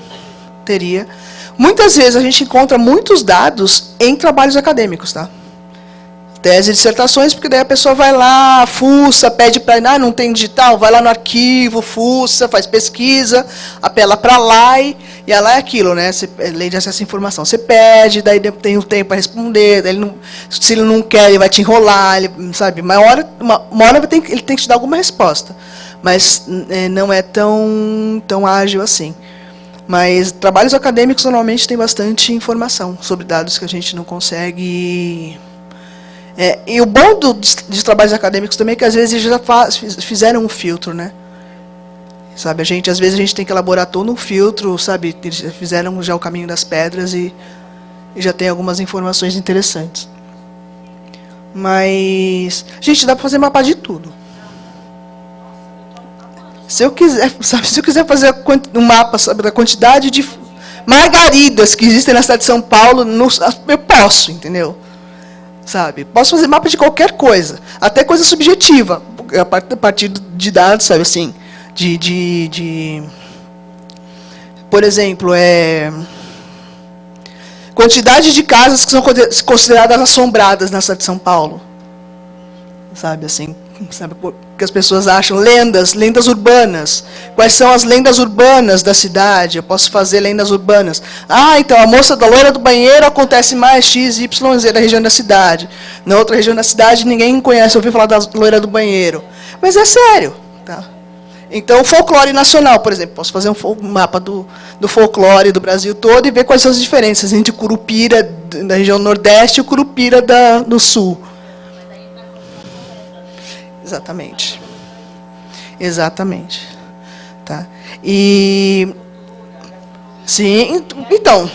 teria. Muitas vezes a gente encontra muitos dados em trabalhos acadêmicos, tá? Tese e dissertações, porque daí a pessoa vai lá, fuça, pede para... não tem digital, vai lá no arquivo, fuça, faz pesquisa, apela para lá e lá é aquilo, né? Lei de acesso à informação. Você pede, daí tem um tempo para responder, daí se ele não quer, ele vai te enrolar, sabe? Uma hora ele tem que te dar alguma resposta, mas não é tão ágil assim. Mas trabalhos acadêmicos normalmente têm bastante informação sobre dados que a gente não consegue... e o bom dos trabalhos acadêmicos também é que às vezes eles já fizeram um filtro, né? Sabe, às vezes a gente tem que elaborar todo um filtro, sabe? Eles fizeram já o caminho das pedras e já tem algumas informações interessantes. Mas, gente, dá para fazer mapa de tudo. Se eu quiser fazer um mapa, sabe, da quantidade de margaridas que existem na cidade de São Paulo, eu posso, entendeu? Sabe? Posso fazer mapa de qualquer coisa, até coisa subjetiva, a partir de dados, sabe, assim, por exemplo, Quantidade de casas que são consideradas assombradas na cidade de São Paulo. Sabe, assim, sabe o que as pessoas acham? Lendas urbanas. Quais são as lendas urbanas da cidade? Eu posso fazer lendas urbanas. Ah, então a moça da loira do banheiro acontece mais X, Y, Z da região da cidade. Na outra região da cidade ninguém conhece, ouviu falar da loira do banheiro. Mas é sério, tá? Então, o folclore nacional, por exemplo, posso fazer um mapa do folclore do Brasil todo e ver quais são as diferenças entre Curupira da região Nordeste e Curupira do Sul. Exatamente. Exatamente. Tá? E sim, então.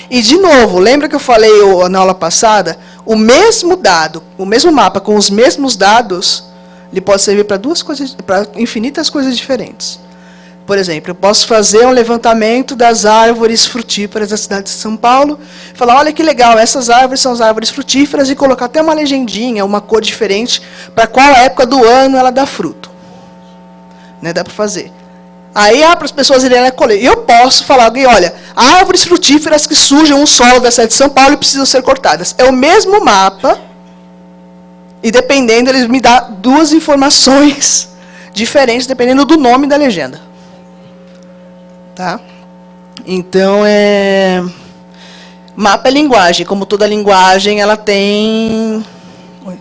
E de novo, lembra que eu falei na aula passada, o mesmo dado, o mesmo mapa com os mesmos dados, ele pode servir para infinitas coisas diferentes. Por exemplo, eu posso fazer um levantamento das árvores frutíferas da cidade de São Paulo, falar, olha que legal, essas árvores são as árvores frutíferas, e colocar até uma legendinha, uma cor diferente, para qual época do ano ela dá fruto. Né, dá para fazer. Aí, para as pessoas irem lá colher. Eu posso falar, olha, árvores frutíferas que sujam o solo da cidade de São Paulo e precisam ser cortadas. É o mesmo mapa, e dependendo, ele me dá duas informações diferentes, dependendo do nome da legenda. Tá? Então, mapa é linguagem. Como toda linguagem, ela tem... Oi.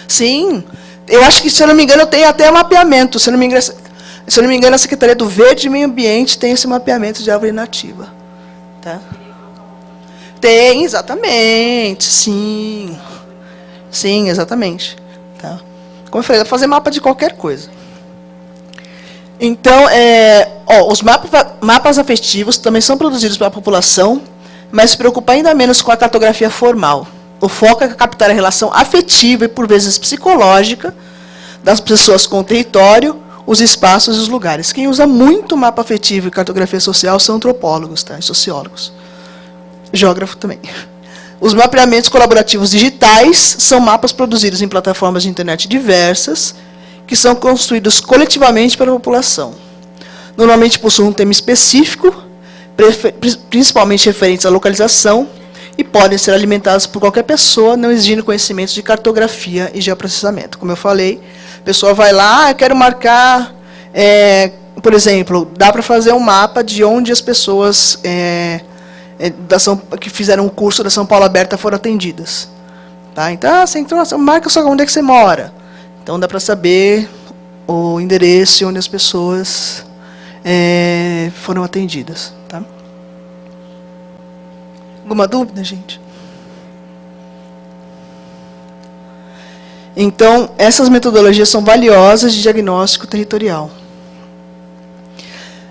Sim. Eu acho que, se eu não me engano, eu tenho até mapeamento. Se eu não me engano, a Secretaria do Verde e Meio Ambiente tem esse mapeamento de árvore nativa. Tá? Tem, exatamente. Sim. Sim, exatamente. Tá? Como eu falei, dá para fazer mapa de qualquer coisa. Então, os mapas afetivos também são produzidos pela população, mas se preocupa ainda menos com a cartografia formal. O foco é captar a relação afetiva e, por vezes, psicológica das pessoas com o território, os espaços e os lugares. Quem usa muito mapa afetivo e cartografia social são antropólogos, tá? E sociólogos. Geógrafo também. Os mapeamentos colaborativos digitais são mapas produzidos em plataformas de internet diversas, que são construídos coletivamente pela população. Normalmente possuem um tema específico, principalmente referentes à localização, e podem ser alimentados por qualquer pessoa, não exigindo conhecimentos de cartografia e geoprocessamento. Como eu falei, a pessoa vai lá, eu quero marcar, por exemplo, dá para fazer um mapa de onde as pessoas que fizeram o curso da São Paulo Aberta foram atendidas. Tá? Então, marca só onde é que você mora. Então, dá para saber o endereço onde as pessoas foram atendidas. Tá? Alguma dúvida, gente? Então, essas metodologias são valiosas de diagnóstico territorial.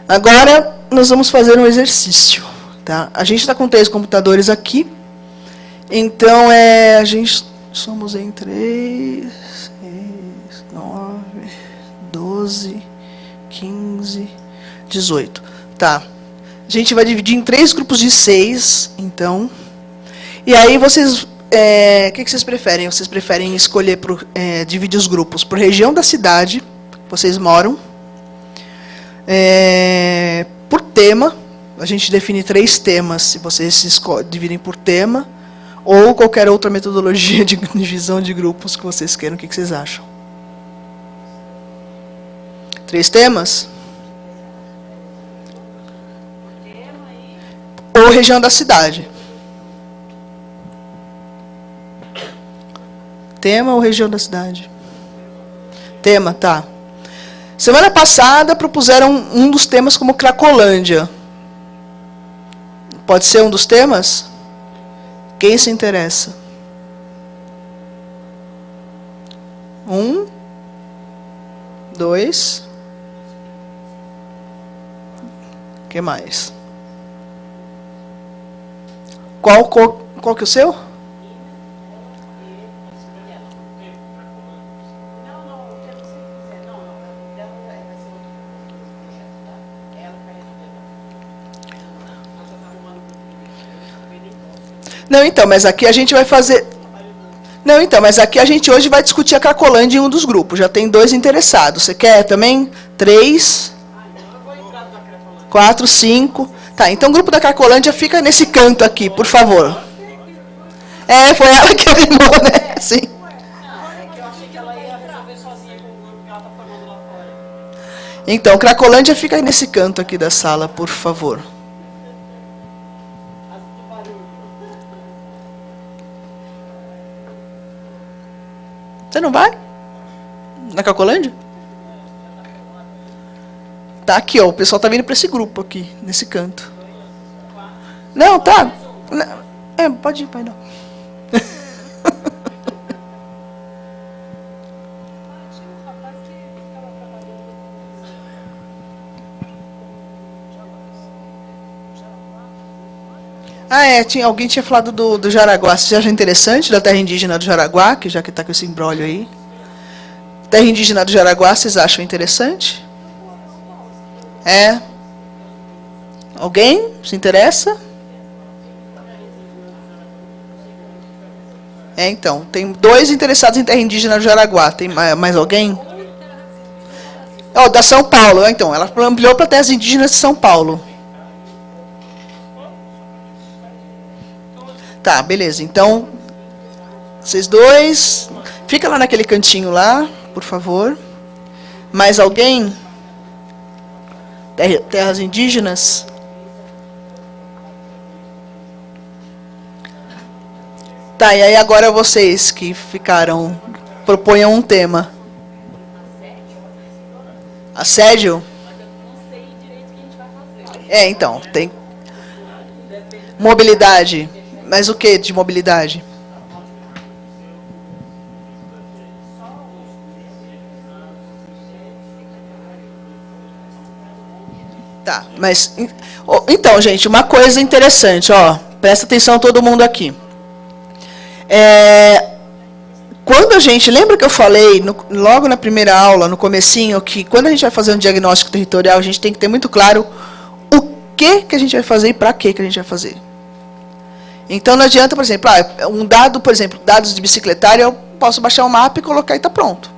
Agora, nós vamos fazer um exercício. Tá? A gente está com 3 computadores aqui. Então, a gente somos em 3, 6, 9, 12, 15, 18. Tá. A gente vai dividir em 3 grupos de 6, então. E aí vocês, o que vocês preferem? Vocês preferem escolher, dividir os grupos por região da cidade que vocês moram, por tema. A gente define 3 temas, se vocês se dividem por tema, ou qualquer outra metodologia de divisão de grupos que vocês queiram. O que vocês acham? 3 temas? Ou região da cidade. Tema ou região da cidade? Tema, tá. Semana passada propuseram um dos temas como Cracolândia. Pode ser um dos temas? Quem se interessa? 1, 2. O que mais? Qual que é o seu? Não, então, mas aqui a gente vai fazer... Não, então, mas aqui a gente hoje vai discutir a Cracolândia em um dos grupos. Já tem 2 interessados. Você quer também? 3, 4, 5. Tá, então o grupo da Cracolândia fica nesse canto aqui, por favor. É, foi ela que animou, né? Sim. Então, Cracolândia fica nesse canto aqui da sala, por favor. Você não vai? Na Cracolândia? Tá aqui, ó. O pessoal tá vindo para esse grupo aqui, nesse canto. Não, tá. É, pode ir, pai, não. Ah, é, alguém tinha falado do Jaraguá. Você acha interessante da terra indígena do Jaraguá, que já que está com esse imbróglio aí? Terra indígena do Jaraguá, vocês acham interessante? É? Alguém se interessa? É, então, tem 2 interessados em terra indígena do Jaraguá. Tem mais alguém? Oh, da São Paulo. Então, ela ampliou para terras indígenas de São Paulo. Tá, beleza. Então, vocês 2, fica lá naquele cantinho lá, por favor. Mais alguém? Terras indígenas? Tá, e aí agora vocês que ficaram, proponham um tema. Assédio? É, então, tem mobilidade. Mas o que de mobilidade? Tá, mas... Então, gente, uma coisa interessante, ó. Presta atenção todo mundo aqui. Quando a gente... Lembra que eu falei, logo na primeira aula, no comecinho, que quando a gente vai fazer um diagnóstico territorial, a gente tem que ter muito claro o que a gente vai fazer e para que a gente vai fazer. Então, não adianta, por exemplo, um dado, por exemplo, dados de bicicletário, eu posso baixar um mapa e colocar e está pronto.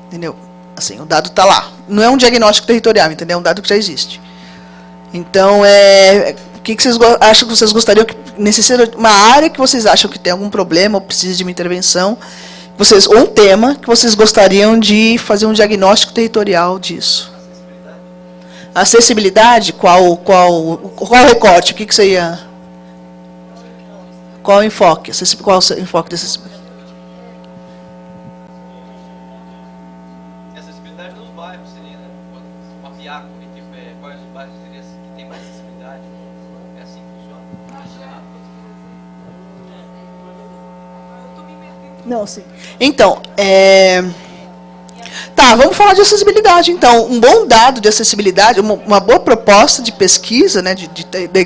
Entendeu? Assim, o dado está lá. Não é um diagnóstico territorial, entendeu? É um dado que já existe. Então, o que vocês acham que vocês gostariam que necessita uma área que vocês acham que tem algum problema ou precisa de uma intervenção, ou um tema que vocês gostariam de fazer um diagnóstico territorial disso? Acessibilidade? Qual recorte? O que você ia... Qual o enfoque? Qual o enfoque da acessibilidade? Acessibilidade nos bairros seria, né? Mapear quais os bairros seriam que tem mais acessibilidade. É assim que funciona? Não, sim. Então, tá, vamos falar de acessibilidade. Então, um bom dado de acessibilidade, uma boa proposta de pesquisa, né, de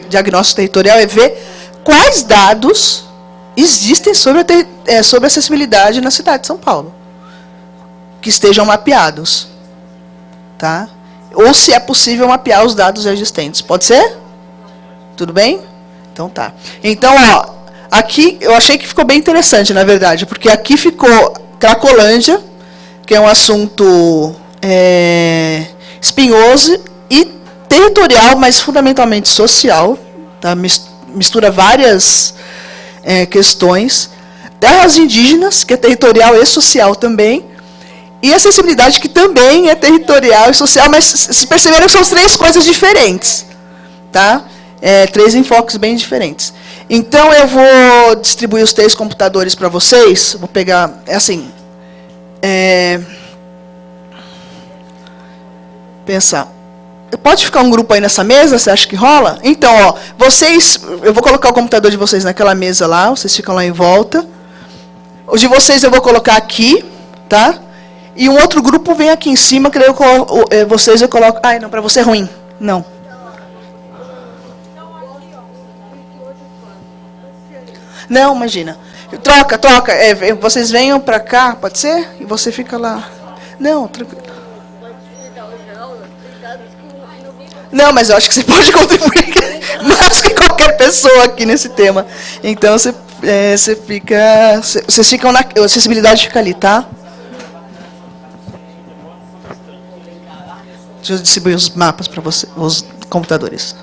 diagnóstico territorial é ver quais dados existem sobre acessibilidade na cidade de São Paulo, que estejam mapeados, tá? Ou se é possível mapear os dados existentes. Pode ser? Tudo bem? Então tá. Então, ó, aqui eu achei que ficou bem interessante, na verdade, porque aqui ficou Cracolândia, que é um assunto espinhoso e territorial, mas fundamentalmente social, tá? Mistura várias questões. Terras indígenas, que é territorial e social também, e acessibilidade, que também é territorial e social, mas vocês perceberam que são 3 coisas diferentes, tá? 3 enfoques bem diferentes. Então, eu vou distribuir os 3 computadores para vocês. Vou pegar, pensar. Pode ficar um grupo aí nessa mesa? Você acha que rola? Então, ó, eu vou colocar o computador de vocês naquela mesa lá, vocês ficam lá em volta. O de vocês eu vou colocar aqui, tá? E um outro grupo vem aqui em cima, que eu coloco... Ai, não, para você é ruim. Não. Não, imagina. Troca. Vocês venham para cá, pode ser? E você fica lá. Não, tranquilo. Não, mas eu acho que você pode contribuir mais que qualquer pessoa aqui nesse tema. Então, vocês ficam na... A acessibilidade fica ali, tá? Deixa eu distribuir os mapas para você, os computadores.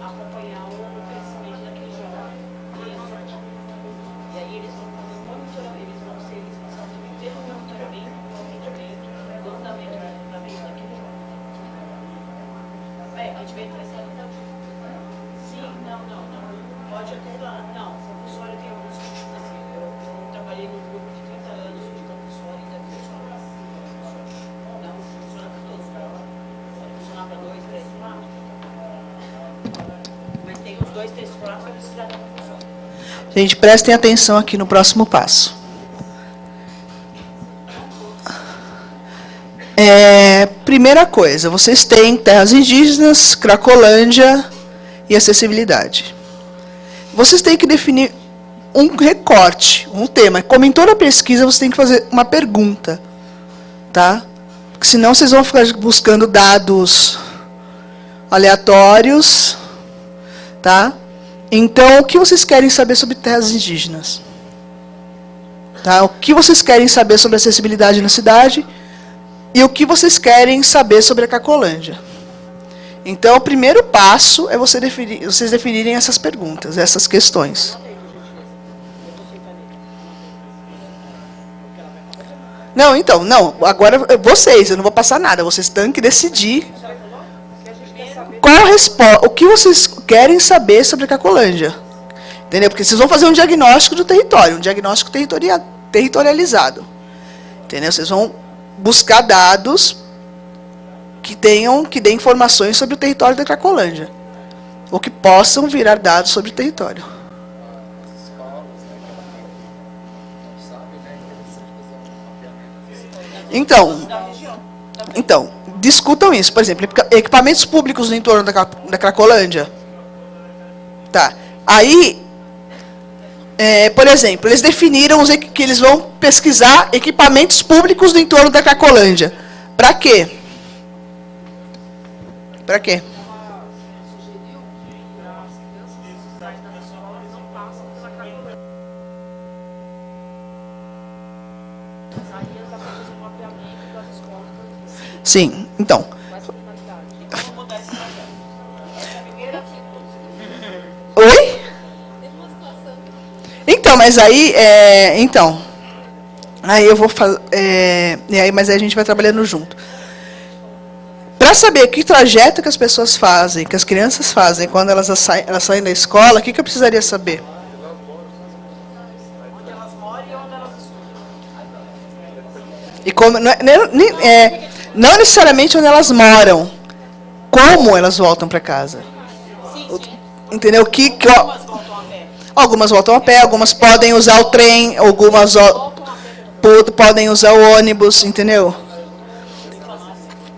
acompanhar o crescimento daquele jovem. Isso. E aí eles vão fazer um monitoramento, eles vão ser responsáveis pelo monitoramento, do andamento daquele jovem. É, a gente vê interessado então. Sim, não. Pode até lá. Não, compulsório tem alguns tipos assim. Eu trabalhei num grupo de 30 anos de compulsório e ainda funciona. Não funciona para todos, pode funcionar para 2, 3, 4. Mas tem os 2, 3, 4 que vai precisar da compulsório. Gente, prestem atenção aqui no próximo passo. Primeira coisa, vocês têm terras indígenas, Cracolândia e acessibilidade. Vocês têm que definir um recorte, um tema. Como em toda pesquisa, você tem que fazer uma pergunta, tá? Porque senão vocês vão ficar buscando dados aleatórios, tá? Então, o que vocês querem saber sobre terras indígenas? Tá? O que vocês querem saber sobre acessibilidade na cidade? E o que vocês querem saber sobre a Cracolândia? Então, o primeiro passo é vocês definirem essas perguntas, essas questões. Não, então, não. Agora, vocês, eu não vou passar nada. Vocês têm que decidir o que vocês querem saber sobre a Cracolândia. Entendeu? Porque vocês vão fazer um diagnóstico do território, um diagnóstico territorializado. Entendeu? Vocês vão buscar dados que deem informações sobre o território da Cracolândia, ou que possam virar dados sobre o território. Então, discutam isso. Por exemplo, equipamentos públicos no entorno da Cracolândia. Tá. Aí, por exemplo, eles definiram que eles vão pesquisar equipamentos públicos no entorno da Cracolândia. Para quê? Para quê? Sim, então. Oi? Então, mas aí, aí eu vou fazer, mas aí a gente vai trabalhando junto. Para saber que trajeto que as pessoas fazem, que as crianças fazem quando elas saem da escola, o que eu precisaria saber? Onde elas moram e onde elas estudam. E como, não necessariamente onde elas moram, como elas voltam para casa. Sim. Entendeu? Algumas voltam a pé. Algumas voltam a pé, algumas podem usar o trem, algumas podem usar o ônibus, entendeu?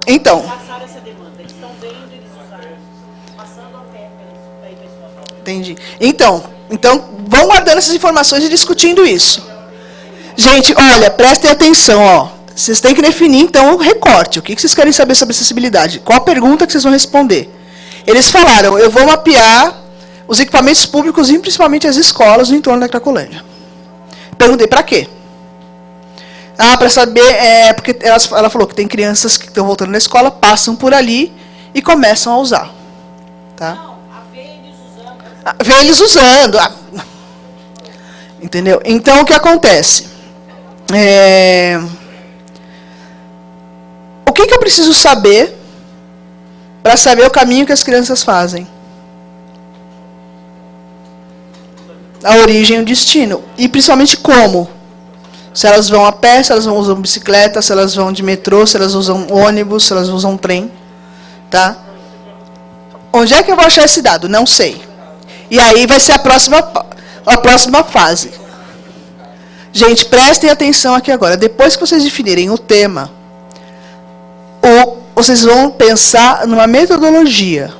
Então. Passaram essa demanda. Eles estão vendo eles usarem, passando a pé para ir para a escola. Entendi. Então, vão guardando essas informações e discutindo isso. Gente, olha, prestem atenção, ó. Vocês têm que definir, então, o recorte. O que vocês querem saber sobre acessibilidade? Qual a pergunta que vocês vão responder? Eles falaram, eu vou mapear os equipamentos públicos e principalmente as escolas no entorno da Cracolândia. Perguntei, para quê? Para saber, porque ela falou que tem crianças que estão voltando na escola, passam por ali e começam a usar. Tá? Não, a ver eles usando. Ver eles usando. Entendeu? Então, o que acontece? O que eu preciso saber para saber o caminho que as crianças fazem? A origem e o destino. E principalmente como. Se elas vão a pé, se elas usam bicicleta, se elas vão de metrô, se elas usam ônibus, se elas usam trem. Tá? Onde é que eu vou achar esse dado? Não sei. E aí vai ser a próxima fase. Gente, prestem atenção aqui agora. Depois que vocês definirem o tema, vocês vão pensar numa metodologia.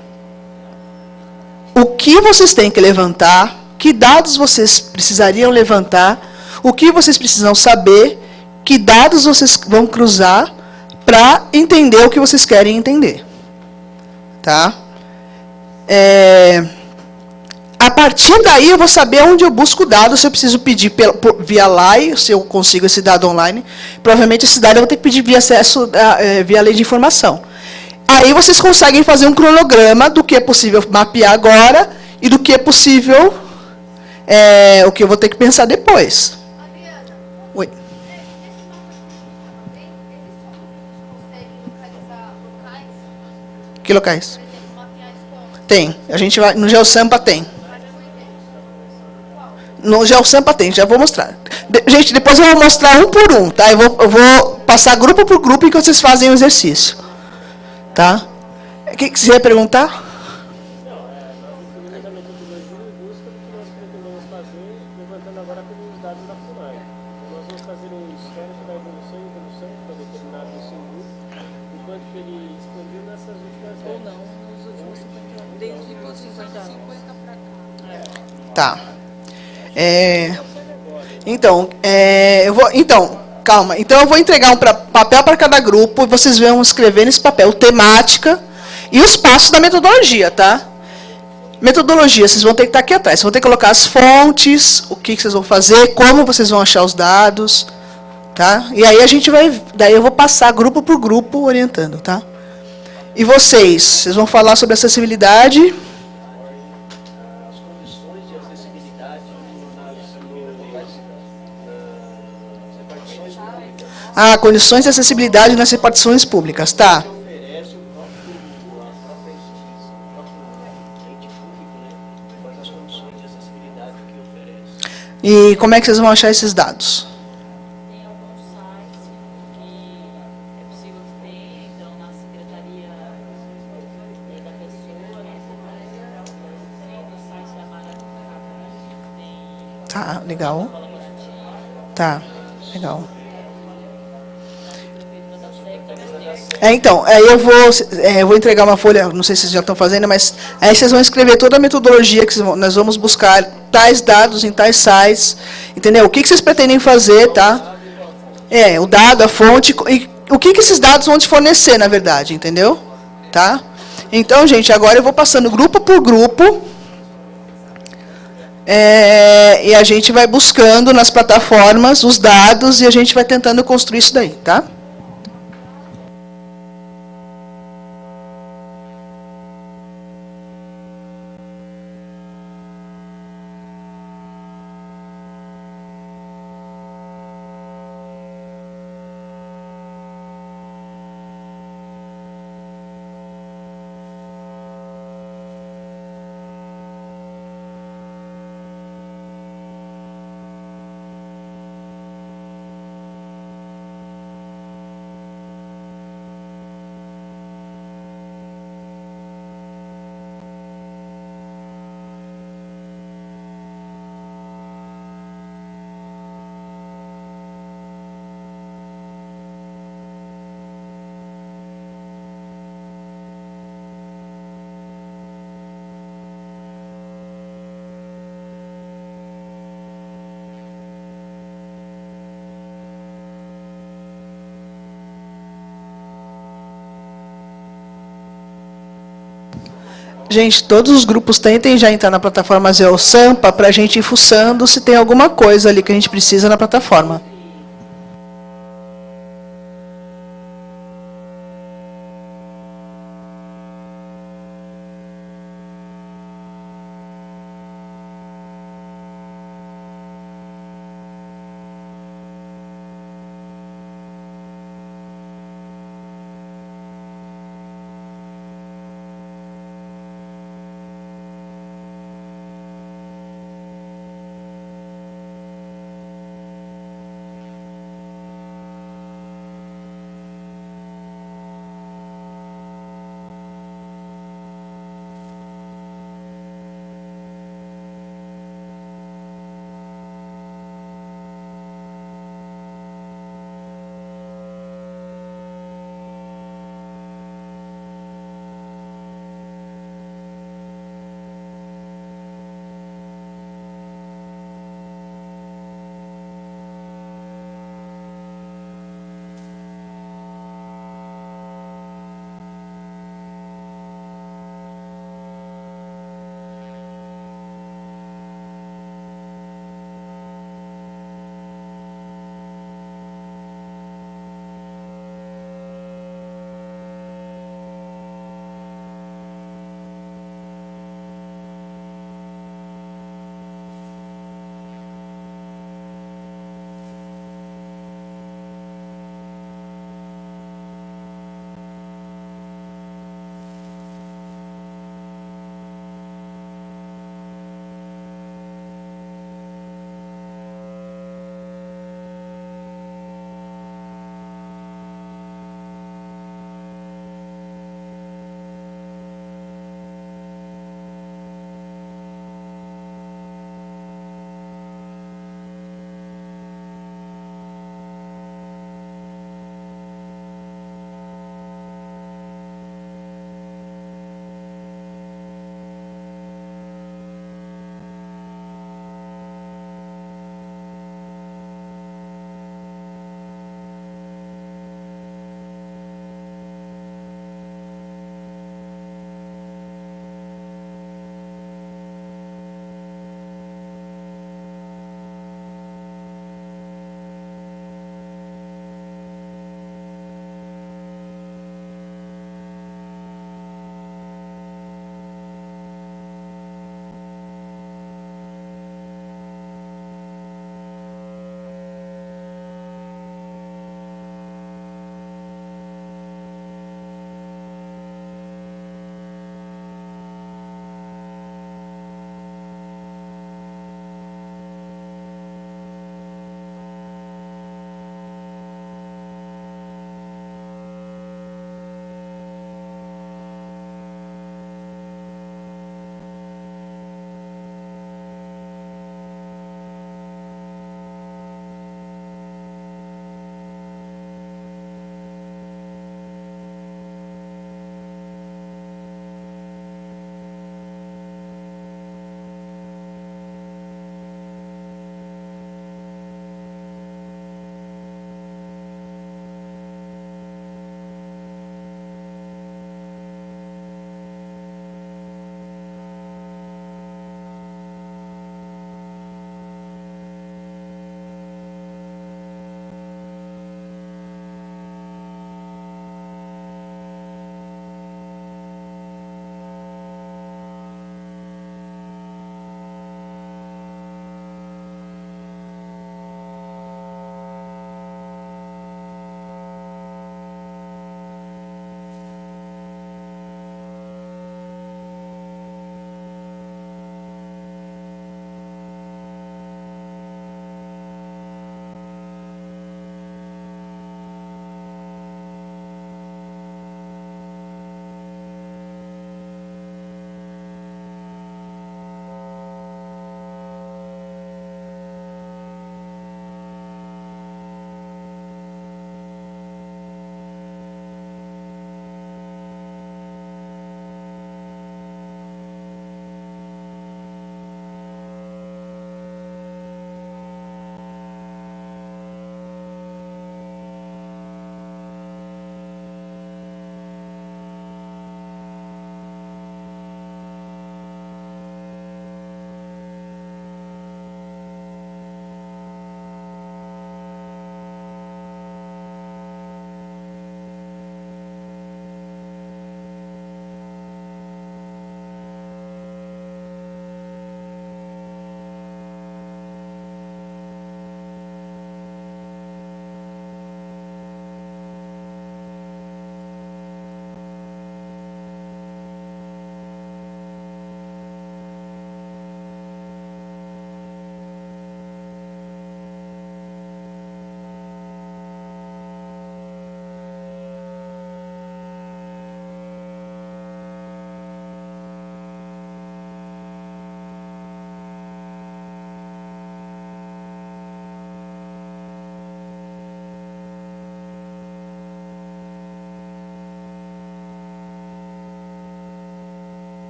O que vocês têm que levantar, que dados vocês precisariam levantar, o que vocês precisam saber, que dados vocês vão cruzar para entender o que vocês querem entender. Tá? A partir daí eu vou saber onde eu busco dados, se eu preciso pedir via LAI, se eu consigo esse dado online. Provavelmente esse dado eu vou ter que pedir via acesso via lei de informação. Aí vocês conseguem fazer um cronograma do que é possível mapear agora e do que é possível, o que eu vou ter que pensar depois. Adriana, Oi. esses mapas que você conseguem localizar locais, Que locais? por exemplo, mapear escolas, Tem. A gente vai, no GeoSampa tem. mas não entende. Qual? No GeoSampa tem, já vou mostrar. Gente, depois eu vou mostrar um por um, tá? Eu vou passar grupo por grupo enquanto vocês fazem o exercício. Tá? O que você ia perguntar? Não, nós definimos a metodologia em busca do que nós pretendemos fazer, levantando agora os dados da FUNAI. Então, nós vamos fazer um histórico da evolução e evolução para determinado ensino, enquanto que ele expandiu nessas últimas décadas. Ou não, nos últimos 50 anos. Desde os 50 anos. Tá. Calma. Então eu vou entregar um papel para cada grupo e vocês vão escrever nesse papel temática e os passos da metodologia, tá? Metodologia, vocês vão ter que estar aqui atrás. Vocês vão ter que colocar as fontes, o que vocês vão fazer, como vocês vão achar os dados, tá? E aí daí eu vou passar grupo por grupo orientando, tá? E vocês vão falar sobre acessibilidade. As condições de acessibilidade nas repartições públicas. Ah, condições de acessibilidade nas repartições públicas, tá? Que oferece a própria instituição, o próprio ente público, né? Quais as condições de acessibilidade que oferece. E como é que vocês vão achar esses dados? Tem alguns sites que é possível ter, então na Secretaria da Pessoa, né? Tem no site da Maracanã, tem Tá, legal. Escola Bonitinha, Tá, legal. na Prefeitura da SEC também tem. Então, aí eu vou entregar uma folha, não sei se vocês já estão fazendo, mas aí vocês vão escrever toda a metodologia que nós vamos buscar tais dados em tais sites, entendeu? O que vocês pretendem fazer, tá? O dado, a fonte, e o que esses dados vão te fornecer, na verdade, entendeu? Tá? Então, gente, agora eu vou passando grupo por grupo, e a gente vai buscando nas plataformas os dados e a gente vai tentando construir isso daí, tá? Gente, todos os grupos tentem já entrar na plataforma GeoSampa para a gente ir fuçando se tem alguma coisa ali que a gente precisa na plataforma.